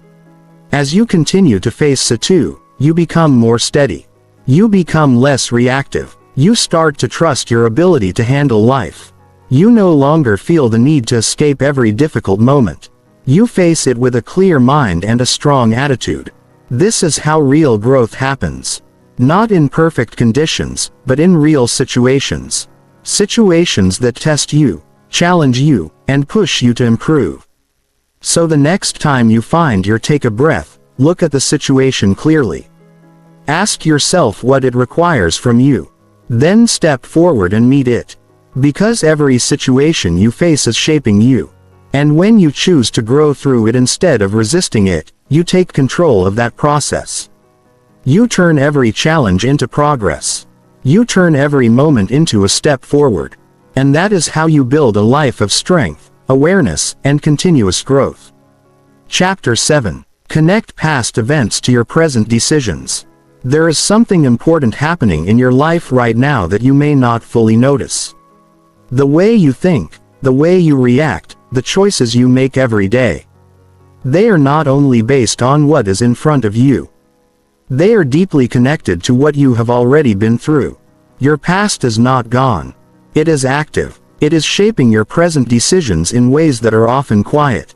As you continue to face it, you become more steady. You become less reactive. You start to trust your ability to handle life. You no longer feel the need to escape every difficult moment. You face it with a clear mind and a strong attitude. This is how real growth happens. Not in perfect conditions, but in real situations. Situations that test you, challenge you, and push you to improve. So the next time you take a breath, look at the situation clearly. Ask yourself what it requires from you. Then step forward and meet it. Because every situation you face is shaping you. And when you choose to grow through it instead of resisting it, you take control of that process. You turn every challenge into progress. You turn every moment into a step forward. And that is how you build a life of strength, awareness, and continuous growth. Chapter 7. Connect past events to your present decisions. There is something important happening in your life right now that you may not fully notice. The way you think, the way you react, the choices you make every day. They are not only based on what is in front of you. They are deeply connected to what you have already been through. Your past is not gone. It is active. It is shaping your present decisions in ways that are often quiet.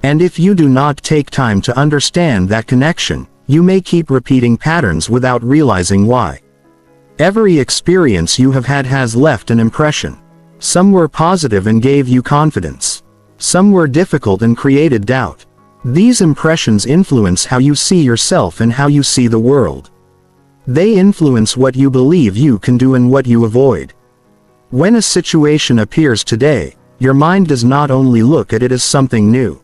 And if you do not take time to understand that connection, you may keep repeating patterns without realizing why. Every experience you have had has left an impression. Some were positive and gave you confidence. Some were difficult and created doubt. These impressions influence how you see yourself and how you see the world. They influence what you believe you can do and what you avoid. When a situation appears today, your mind does not only look at it as something new.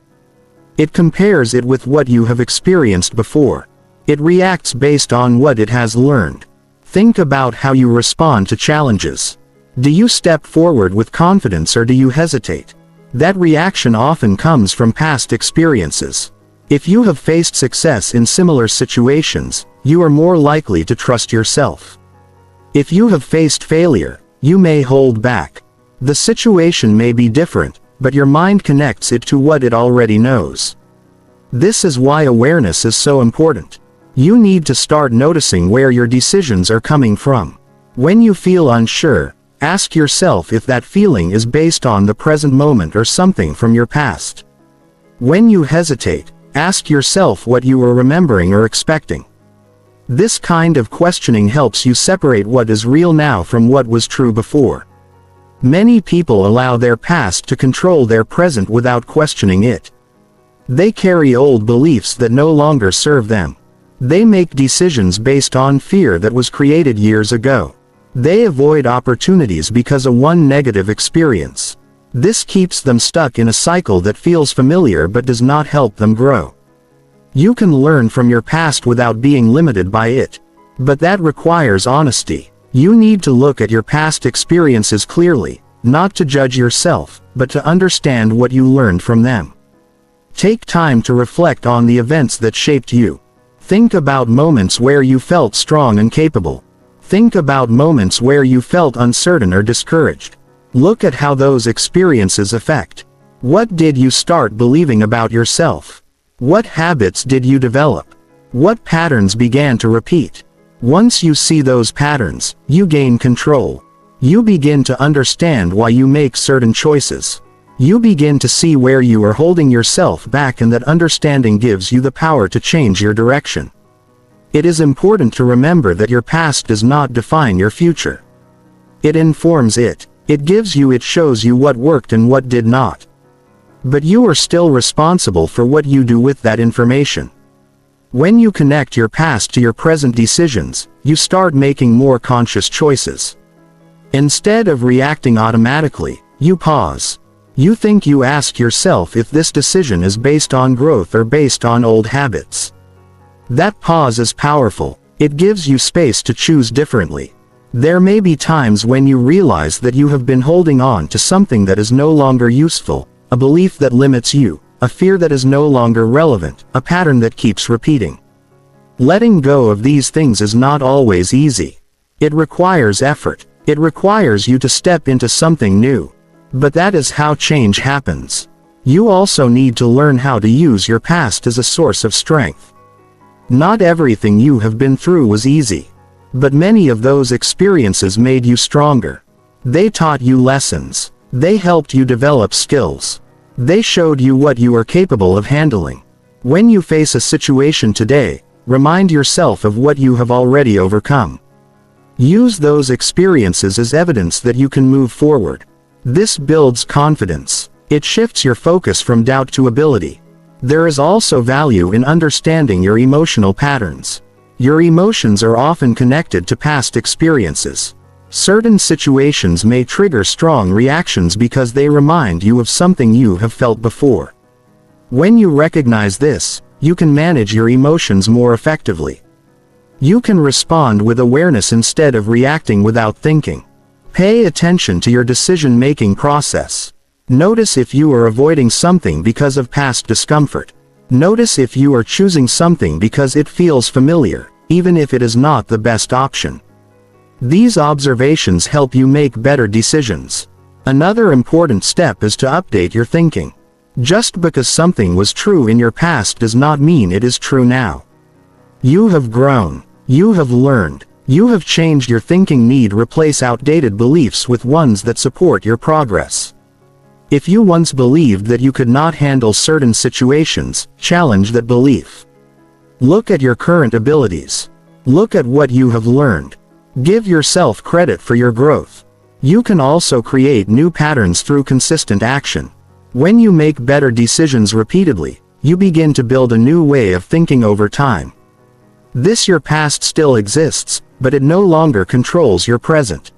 It compares it with what you have experienced before. It reacts based on what it has learned. Think about how you respond to challenges. Do you step forward with confidence or do you hesitate? That reaction often comes from past experiences. If you have faced success in similar situations, you are more likely to trust yourself. If you have faced failure, you may hold back. The situation may be different, but your mind connects it to what it already knows. This is why awareness is so important. You need to start noticing where your decisions are coming from. When you feel unsure, ask yourself if that feeling is based on the present moment or something from your past. When you hesitate, ask yourself what you were remembering or expecting. This kind of questioning helps you separate what is real now from what was true before. Many people allow their past to control their present without questioning it. They carry old beliefs that no longer serve them. They make decisions based on fear that was created years ago. They avoid opportunities because of one negative experience. This keeps them stuck in a cycle that feels familiar but does not help them grow. You can learn from your past without being limited by it. But that requires honesty. You need to look at your past experiences clearly, not to judge yourself, but to understand what you learned from them. Take time to reflect on the events that shaped you. Think about moments where you felt strong and capable. Think about moments where you felt uncertain or discouraged. Look at how those experiences affect. What did you start believing about yourself? What habits did you develop? What patterns began to repeat? Once you see those patterns, you gain control. You begin to understand why you make certain choices. You begin to see where you are holding yourself back, and that understanding gives you the power to change your direction. It is important to remember that your past does not define your future. It informs it. It gives you, it shows you what worked and what did not. But you are still responsible for what you do with that information. When you connect your past to your present decisions, you start making more conscious choices. Instead of reacting automatically, you pause. You think, you ask yourself if this decision is based on growth or based on old habits. That pause is powerful. It gives you space to choose differently. There may be times when you realize that you have been holding on to something that is no longer useful, a belief that limits you, a fear that is no longer relevant, a pattern that keeps repeating. Letting go of these things is not always easy. It requires effort. It requires you to step into something new. But that is how change happens. You also need to learn how to use your past as a source of strength. Not everything you have been through was easy. But many of those experiences made you stronger. They taught you lessons. They helped you develop skills. They showed you what you are capable of handling. When you face a situation today, remind yourself of what you have already overcome. Use those experiences as evidence that you can move forward. This builds confidence. It shifts your focus from doubt to ability. There is also value in understanding your emotional patterns. Your emotions are often connected to past experiences. Certain situations may trigger strong reactions because they remind you of something you have felt before. When you recognize this, you can manage your emotions more effectively. You can respond with awareness instead of reacting without thinking. Pay attention to your decision-making process. Notice if you are avoiding something because of past discomfort. Notice if you are choosing something because it feels familiar. even if it is not the best option. These observations help you make better decisions. Another important step is to update your thinking. Just because something was true in your past does not mean it is true now. You have grown. You have learned. You have changed. Your thinking need replace outdated beliefs with ones that support your progress. If you once believed that you could not handle certain situations, challenge that belief. Look at your current abilities. Look at what you have learned. Give yourself credit for your growth. You can also create new patterns through consistent action. When you make better decisions repeatedly, you begin to build a new way of thinking over time. Your past still exists, but it no longer controls your present.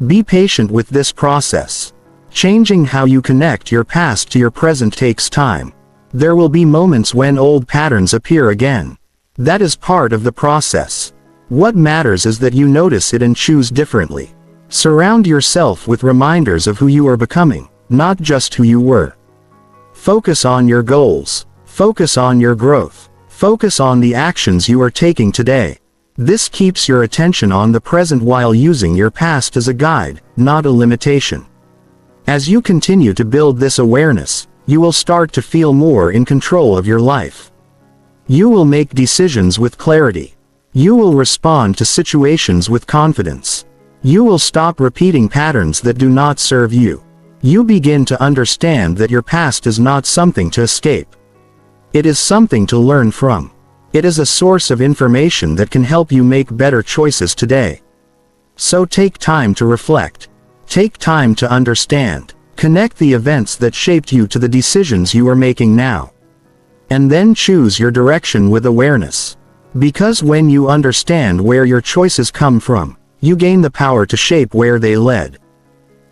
Be patient with this process. Changing how you connect your past to your present takes time. There will be moments when old patterns appear again. That is part of the process. What matters is that you notice it and choose differently. Surround yourself with reminders of who you are becoming, not just who you were. Focus on your goals. Focus on your growth. Focus on the actions you are taking today. This keeps your attention on the present while using your past as a guide, not a limitation. As you continue to build this awareness, you will start to feel more in control of your life. You will make decisions with clarity. You will respond to situations with confidence. You will stop repeating patterns that do not serve you. You begin to understand that your past is not something to escape. It is something to learn from. It is a source of information that can help you make better choices today. So take time to reflect. Take time to understand. Connect the events that shaped you to the decisions you are making now. And then choose your direction with awareness. Because when you understand where your choices come from, you gain the power to shape where they led.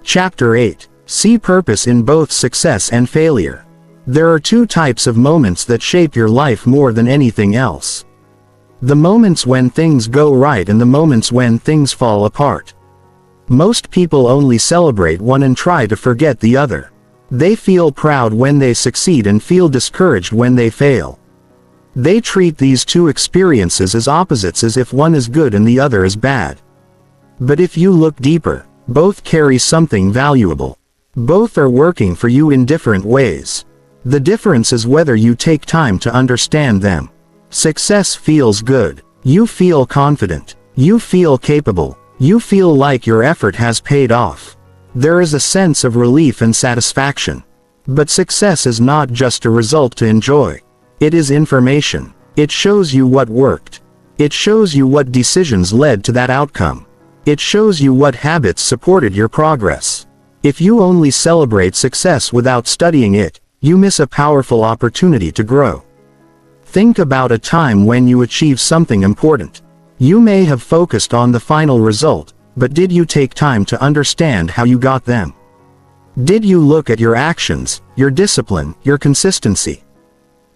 Chapter 8. See purpose in both success and failure. There are two types of moments that shape your life more than anything else. The moments when things go right and the moments when things fall apart. Most people only celebrate one and try to forget the other. They feel proud when they succeed and feel discouraged when they fail. They treat these two experiences as opposites, as if one is good and the other is bad. But if you look deeper, both carry something valuable. Both are working for you in different ways. The difference is whether you take time to understand them. Success feels good. You feel confident. You feel capable. You feel like your effort has paid off. There is a sense of relief and satisfaction. But success is not just a result to enjoy. It is information. It shows you what worked. It shows you what decisions led to that outcome. It shows you what habits supported your progress. If you only celebrate success without studying it, you miss a powerful opportunity to grow. Think about a time when you achieved something important. You may have focused on the final result, but did you take time to understand how you got them? Did you look at your actions, your discipline, your consistency?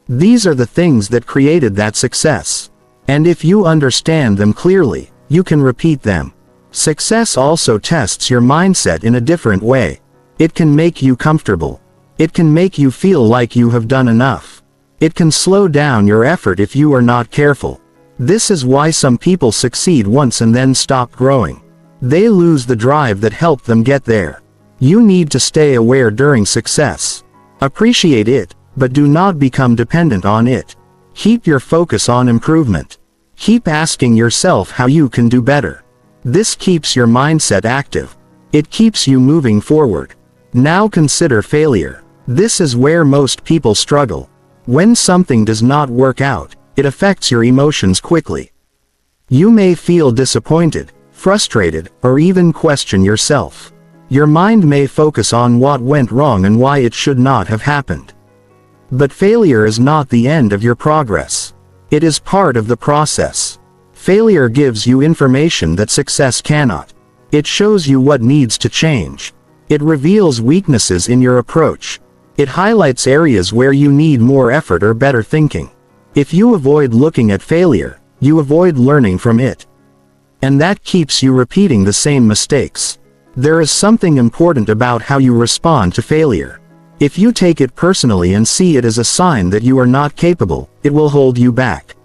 These are the things that created that success. And if you understand them clearly, you can repeat them. Success also tests your mindset in a different way. It can make you comfortable. It can make you feel like you have done enough. It can slow down your effort if you are not careful. This is why some people succeed once and then stop growing. They lose the drive that helped them get there. You need to stay aware during success. Appreciate it, but do not become dependent on it. Keep your focus on improvement. Keep asking yourself how you can do better. This keeps your mindset active. It keeps you moving forward. Now consider failure. This is where most people struggle. When something does not work out, it affects your emotions quickly. You may feel disappointed, frustrated, or even question yourself. Your mind may focus on what went wrong and why it should not have happened. But failure is not the end of your progress. It is part of the process. Failure gives you information that success cannot. It shows you what needs to change. It reveals weaknesses in your approach. It highlights areas where you need more effort or better thinking. If you avoid looking at failure, you avoid learning from it. And that keeps you repeating the same mistakes. There is something important about how you respond to failure. If you take it personally and see it as a sign that you are not capable, it will hold you back.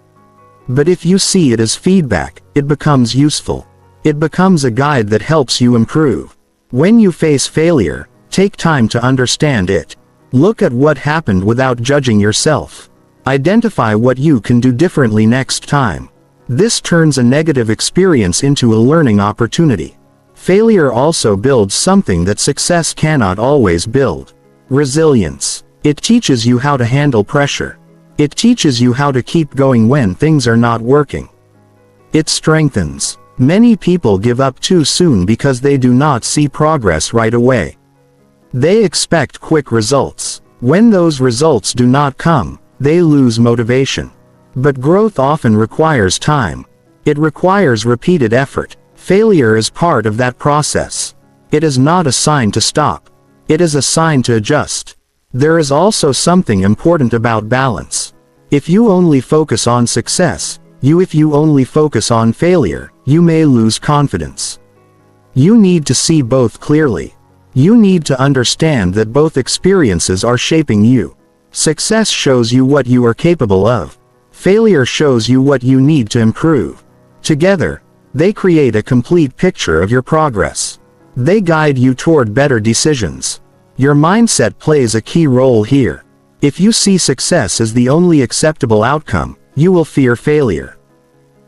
But if you see it as feedback, it becomes useful. It becomes a guide that helps you improve. When you face failure, take time to understand it. Look at what happened without judging yourself. Identify what you can do differently next time. This turns a negative experience into a learning opportunity. Failure also builds something that success cannot always build: resilience. It teaches you how to handle pressure. It teaches you how to keep going when things are not working. It strengthens. Many people give up too soon because they do not see progress right away. They expect quick results. When those results do not come, they lose motivation. But growth often requires time. It requires repeated effort. Failure is part of that process. It is not a sign to stop. It is a sign to adjust. There is also something important about balance. If you only focus on success, if you only focus on failure, you may lose confidence. You need to see both clearly. You need to understand that both experiences are shaping you. Success shows you what you are capable of. Failure shows you what you need to improve. Together, they create a complete picture of your progress. They guide you toward better decisions. Your mindset plays a key role here. If you see success as the only acceptable outcome, you will fear failure.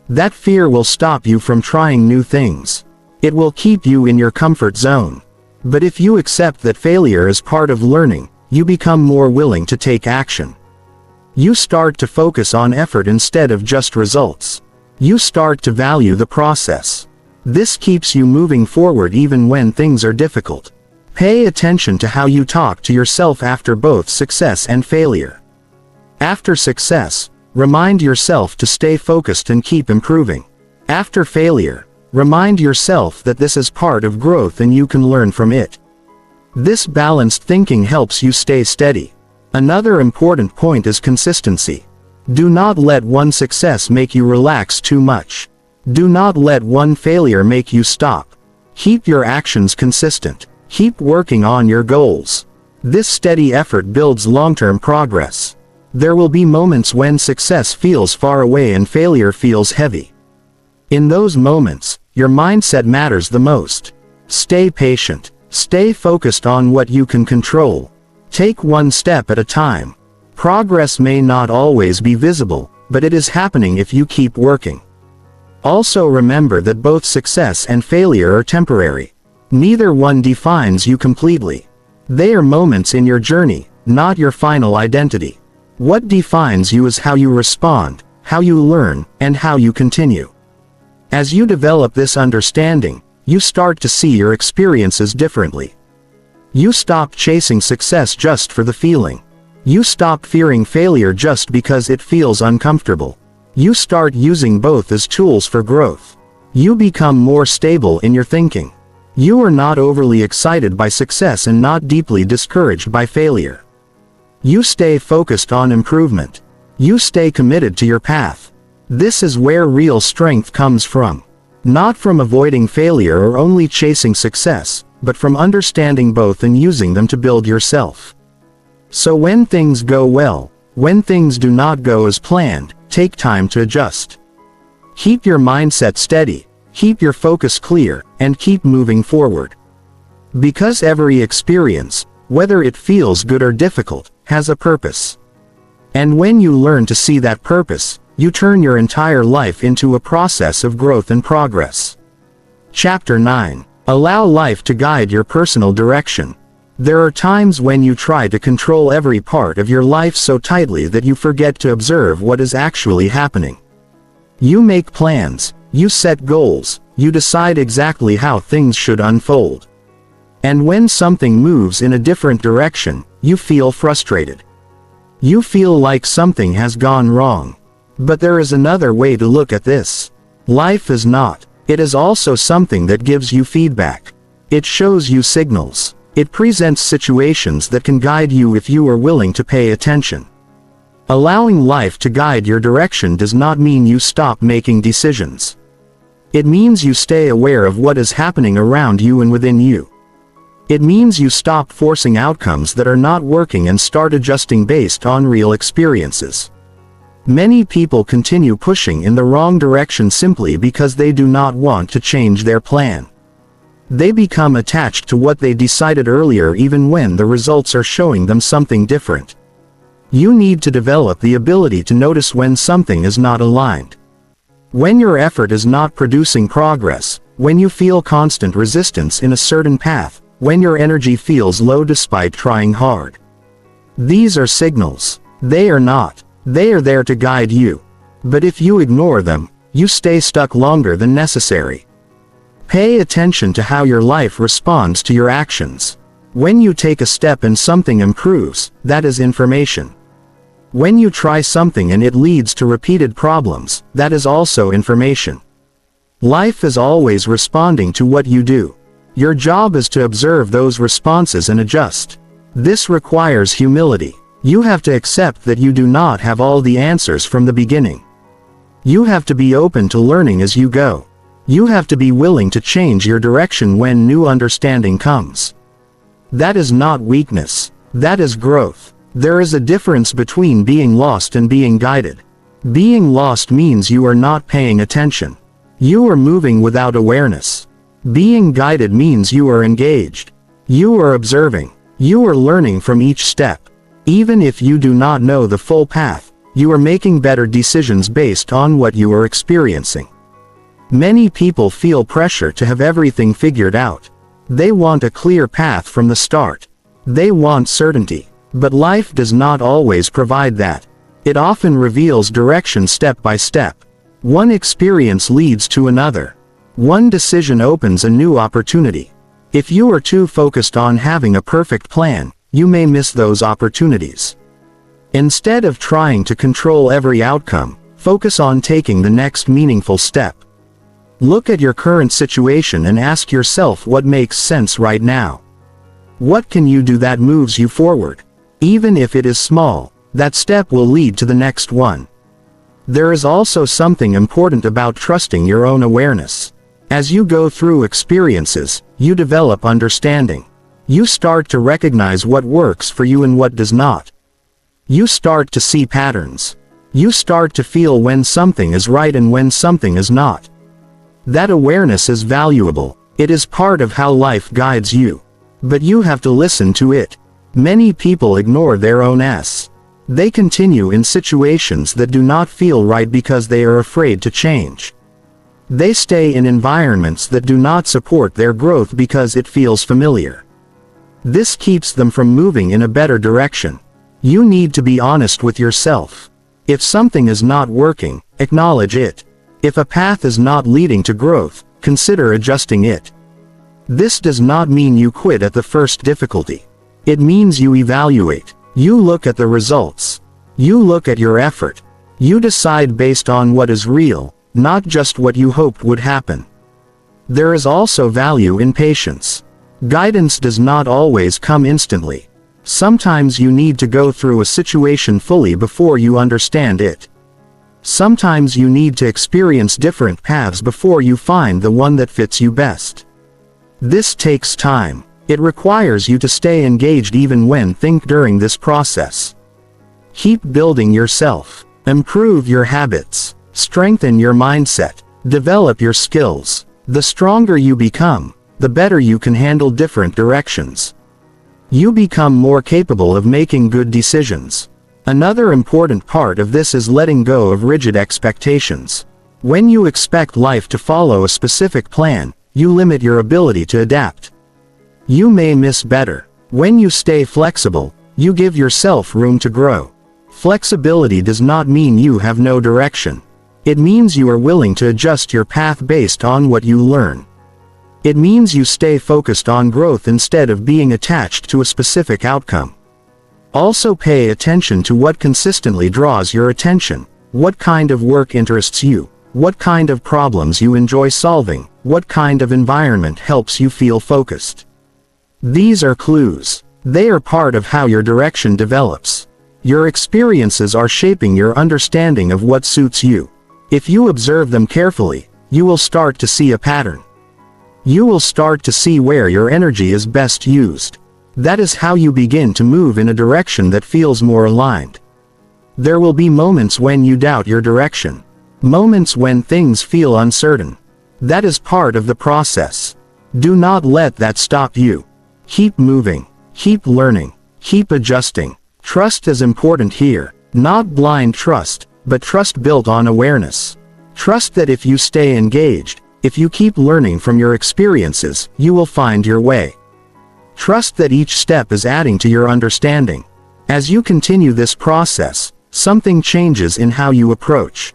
That fear will stop you from trying new things. It will keep you in your comfort zone. But if you accept that failure is part of learning, you become more willing to take action. You start to focus on effort instead of just results. You start to value the process. This keeps you moving forward even when things are difficult. Pay attention to how you talk to yourself after both success and failure. After success, remind yourself to stay focused and keep improving. After failure, remind yourself that this is part of growth and you can learn from it. This balanced thinking helps you stay steady. Another important point is consistency. Do not let one success make you relax too much. Do not let one failure make you stop. Keep your actions consistent. Keep working on your goals. This steady effort builds long-term progress. There will be moments when success feels far away and failure feels heavy. In those moments, your mindset matters the most. Stay patient. Stay focused on what you can control. Take one step at a time. Progress may not always be visible, but it is happening if you keep working. Also remember that both success and failure are temporary. Neither one defines you completely. They are moments in your journey, not your final identity. What defines you is how you respond, how you learn, and how you continue. As you develop this understanding, you start to see your experiences differently. You stop chasing success just for the feeling. You stop fearing failure just because it feels uncomfortable. You start using both as tools for growth. You become more stable in your thinking. You are not overly excited by success and not deeply discouraged by failure. You stay focused on improvement. You stay committed to your path. This is where real strength comes from. Not from avoiding failure or only chasing success, but from understanding both and using them to build yourself. So when things go well, when things do not go as planned, take time to adjust. Keep your mindset steady, keep your focus clear, and keep moving forward. Because every experience, whether it feels good or difficult, has a purpose. And when you learn to see that purpose, you turn your entire life into a process of growth and progress. Chapter 9. Allow life to guide your personal direction. There are times when you try to control every part of your life so tightly that you forget to observe what is actually happening. You make plans, you set goals, you decide exactly how things should unfold. And when something moves in a different direction, you feel frustrated. You feel like something has gone wrong. But there is another way to look at this. Life is not. It is also something that gives you feedback. It shows you signals. It presents situations that can guide you if you are willing to pay attention. Allowing life to guide your direction does not mean you stop making decisions. It means you stay aware of what is happening around you and within you. It means you stop forcing outcomes that are not working and start adjusting based on real experiences. Many people continue pushing in the wrong direction simply because they do not want to change their plan. They become attached to what they decided earlier even when the results are showing them something different. You need to develop the ability to notice when something is not aligned. When your effort is not producing progress, when you feel constant resistance in a certain path, when your energy feels low despite trying hard. These are signals. They are not. They are there to guide you. But if you ignore them, you stay stuck longer than necessary. Pay attention to how your life responds to your actions. When you take a step and something improves, that is information. When you try something and it leads to repeated problems, that is also information. Life is always responding to what you do. Your job is to observe those responses and adjust. This requires humility. You have to accept that you do not have all the answers from the beginning. You have to be open to learning as you go. You have to be willing to change your direction when new understanding comes. That is not weakness. That is growth. There is a difference between being lost and being guided. Being lost means you are not paying attention. You are moving without awareness. Being guided means you are engaged. You are observing. You are learning from each step. Even if you do not know the full path, you are making better decisions based on what you are experiencing. Many people feel pressure to have everything figured out. They want a clear path from the start. They want certainty. But life does not always provide that. It often reveals direction step by step. One experience leads to another. One decision opens a new opportunity. If you are too focused on having a perfect plan, you may miss those opportunities. Instead of trying to control every outcome, focus on taking the next meaningful step. Look at your current situation and ask yourself what makes sense right now. What can you do that moves you forward? Even if it is small, that step will lead to the next one. There is also something important about trusting your own awareness. As you go through experiences, you develop understanding. You start to recognize what works for you and what does not. You start to see patterns. You start to feel when something is right and when something is not. That awareness is valuable. It is part of how life guides you. But you have to listen to it. Many people ignore their own S. They continue in situations that do not feel right because they are afraid to change. They stay in environments that do not support their growth because it feels familiar. This keeps them from moving in a better direction. You need to be honest with yourself. If something is not working, acknowledge it. If a path is not leading to growth, consider adjusting it. This does not mean you quit at the first difficulty. It means you evaluate. You look at the results. You look at your effort. You decide based on what is real, not just what you hoped would happen. There is also value in patience. Guidance does not always come instantly. Sometimes you need to go through a situation fully before you understand it. Sometimes you need to experience different paths before you find the one that fits you best. This takes time. It requires you to stay engaged even when think during this process. Keep building yourself. Improve your habits. Strengthen your mindset. Develop your skills. The stronger you become, the better you can handle different directions. You become more capable of making good decisions. Another important part of this is letting go of rigid expectations. When you expect life to follow a specific plan, you limit your ability to adapt. You may miss better. When you stay flexible, you give yourself room to grow. Flexibility does not mean you have no direction. It means you are willing to adjust your path based on what you learn. It means you stay focused on growth instead of being attached to a specific outcome. Also pay attention to what consistently draws your attention. What kind of work interests you? What kind of problems you enjoy solving? What kind of environment helps you feel focused? These are clues. They are part of how your direction develops. Your experiences are shaping your understanding of what suits you. If you observe them carefully, you will start to see a pattern. You will start to see where your energy is best used. That is how you begin to move in a direction that feels more aligned. There will be moments when you doubt your direction. Moments when things feel uncertain. That is part of the process. Do not let that stop you. Keep moving. Keep learning. Keep adjusting. Trust is important here. Not blind trust, but trust built on awareness. Trust that if you stay engaged, if you keep learning from your experiences, you will find your way. Trust that each step is adding to your understanding. As you continue this process, something changes in how you approach.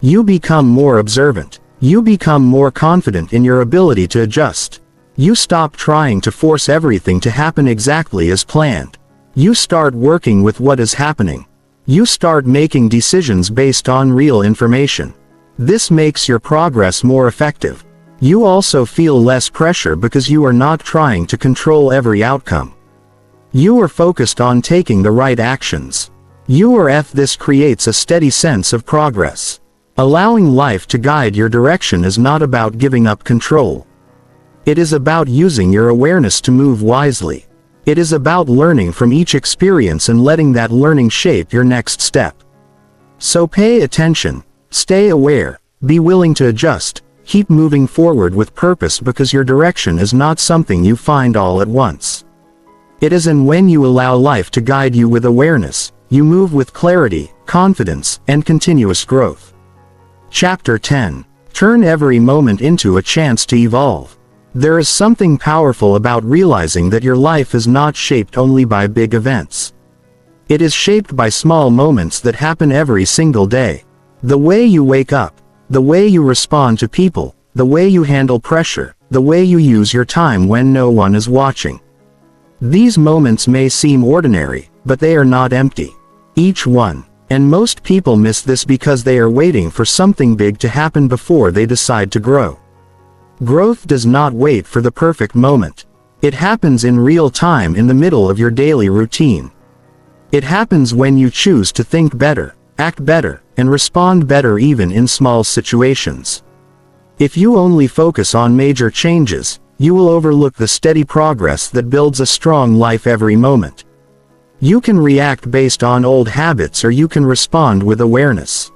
You become more observant. You become more confident in your ability to adjust. You stop trying to force everything to happen exactly as planned. You start working with what is happening. You start making decisions based on real information. This makes your progress more effective. You also feel less pressure because you are not trying to control every outcome. You are focused on taking the right actions. This creates a steady sense of progress. Allowing life to guide your direction is not about giving up control. It is about using your awareness to move wisely. It is about learning from each experience and letting that learning shape your next step. So pay attention, stay aware, be willing to adjust, keep moving forward with purpose because your direction is not something you find all at once. It is when you allow life to guide you with awareness, you move with clarity, confidence, and continuous growth. Chapter 10. Turn every moment into a chance to evolve. There is something powerful about realizing that your life is not shaped only by big events. It is shaped by small moments that happen every single day. The way you wake up, the way you respond to people, the way you handle pressure, the way you use your time when no one is watching. These moments may seem ordinary, but they are not empty. Each one. And most people miss this because they are waiting for something big to happen before they decide to grow. Growth does not wait for the perfect moment. It happens in real time in the middle of your daily routine. It happens when you choose to think better, act better, and respond better even in small situations. If you only focus on major changes, you will overlook the steady progress that builds a strong life every moment. You can react based on old habits or you can respond with awareness.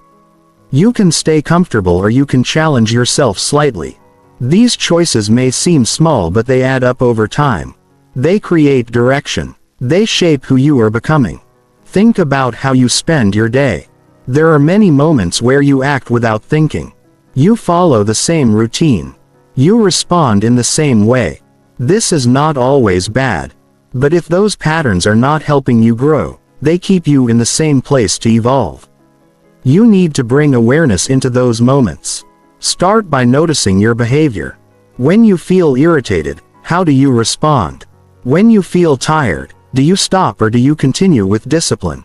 You can stay comfortable or you can challenge yourself slightly. These choices may seem small but they add up over time. They create direction. They shape who you are becoming. Think about how you spend your day. There are many moments where you act without thinking. You follow the same routine. You respond in the same way. This is not always bad. But if those patterns are not helping you grow, they keep you in the same place to evolve. You need to bring awareness into those moments. Start by noticing your behavior. When you feel irritated, how do you respond? When you feel tired, do you stop or do you continue with discipline?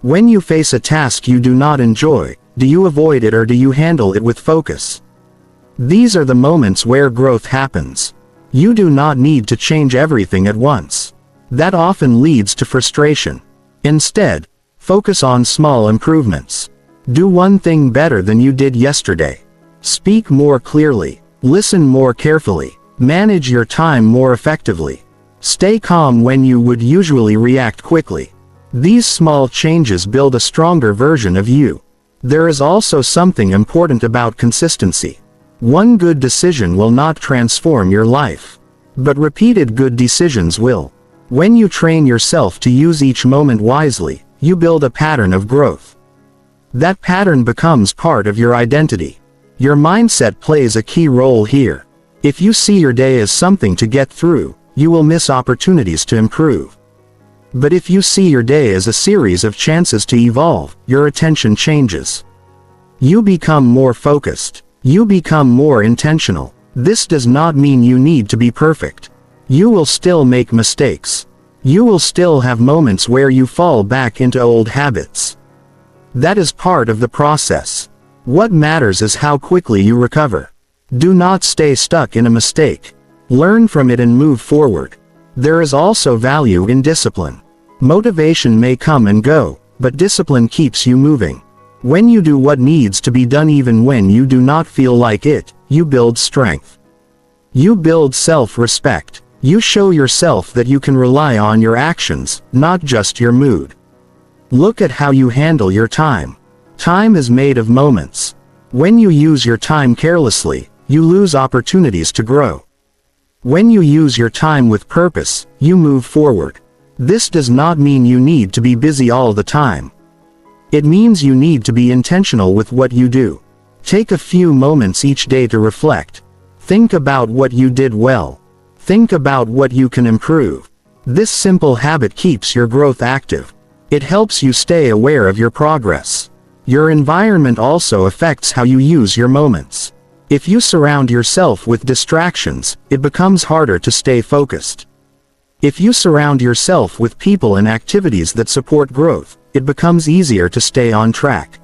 When you face a task you do not enjoy, do you avoid it or do you handle it with focus? These are the moments where growth happens. You do not need to change everything at once. That often leads to frustration. Instead, focus on small improvements. Do one thing better than you did yesterday. Speak more clearly. Listen more carefully. Manage your time more effectively. Stay calm when you would usually react quickly. These small changes build a stronger version of you. There is also something important about consistency. One good decision will not transform your life. But repeated good decisions will. When you train yourself to use each moment wisely, you build a pattern of growth. That pattern becomes part of your identity. Your mindset plays a key role here. If you see your day as something to get through, you will miss opportunities to improve. But if you see your day as a series of chances to evolve, your attention changes. You become more focused. You become more intentional. This does not mean you need to be perfect. You will still make mistakes. You will still have moments where you fall back into old habits. That is part of the process. What matters is how quickly you recover. Do not stay stuck in a mistake. Learn from it and move forward. There is also value in discipline. Motivation may come and go, but discipline keeps you moving. When you do what needs to be done even when you do not feel like it, you build strength. You build self-respect. You show yourself that you can rely on your actions, not just your mood. Look at how you handle your time. Time is made of moments. When you use your time carelessly, you lose opportunities to grow. When you use your time with purpose, you move forward. This does not mean you need to be busy all the time. It means you need to be intentional with what you do. Take a few moments each day to reflect. Think about what you did well. Think about what you can improve. This simple habit keeps your growth active. It helps you stay aware of your progress. Your environment also affects how you use your moments. If you surround yourself with distractions, it becomes harder to stay focused. If you surround yourself with people and activities that support growth, it becomes easier to stay on track.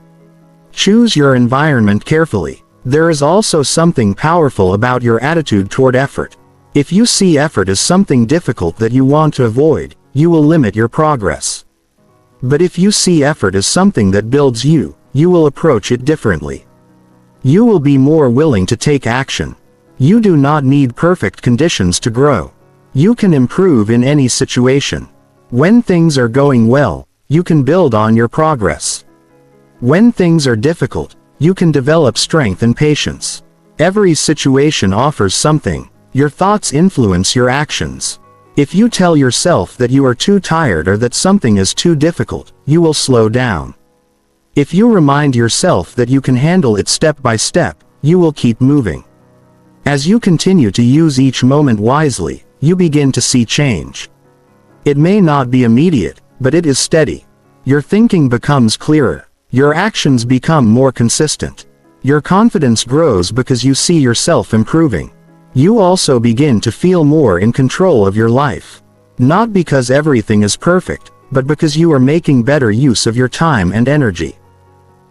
Choose your environment carefully. There is also something powerful about your attitude toward effort. If you see effort as something difficult that you want to avoid, you will limit your progress. But if you see effort as something that builds you, you will approach it differently. You will be more willing to take action. You do not need perfect conditions to grow. You can improve in any situation. When things are going well, you can build on your progress. When things are difficult, you can develop strength and patience. Every situation offers something. Your thoughts influence your actions. If you tell yourself that you are too tired or that something is too difficult, you will slow down. If you remind yourself that you can handle it step by step, you will keep moving. As you continue to use each moment wisely, you begin to see change. It may not be immediate, but it is steady. Your thinking becomes clearer. Your actions become more consistent. Your confidence grows because you see yourself improving. You also begin to feel more in control of your life. Not because everything is perfect, but because you are making better use of your time and energy.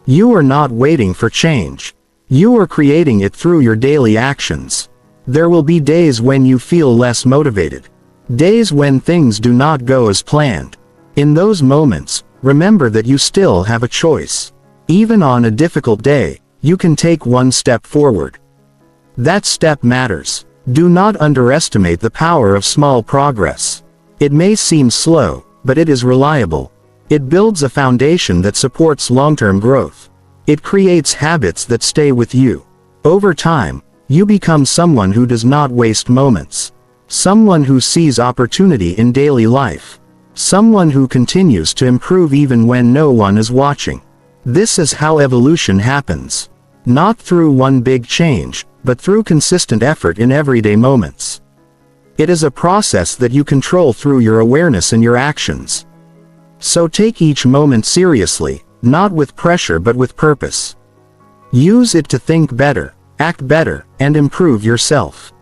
You are not waiting for change. You are creating it through your daily actions. There will be days when you feel less motivated. Days when things do not go as planned. In those moments, remember that you still have a choice. Even on a difficult day, you can take one step forward. That step matters. Do not underestimate the power of small progress. It may seem slow, but it is reliable. It builds a foundation that supports long-term growth. It creates habits that stay with you. Over time, you become someone who does not waste moments. Someone who sees opportunity in daily life. Someone who continues to improve even when no one is watching. This is how evolution happens. Not through one big change, but through consistent effort in everyday moments. It is a process that you control through your awareness and your actions. So take each moment seriously, not with pressure but with purpose. Use it to think better, act better, and improve yourself.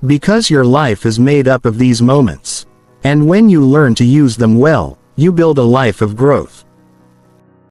Because your life is made up of these moments. And when you learn to use them well, you build a life of growth.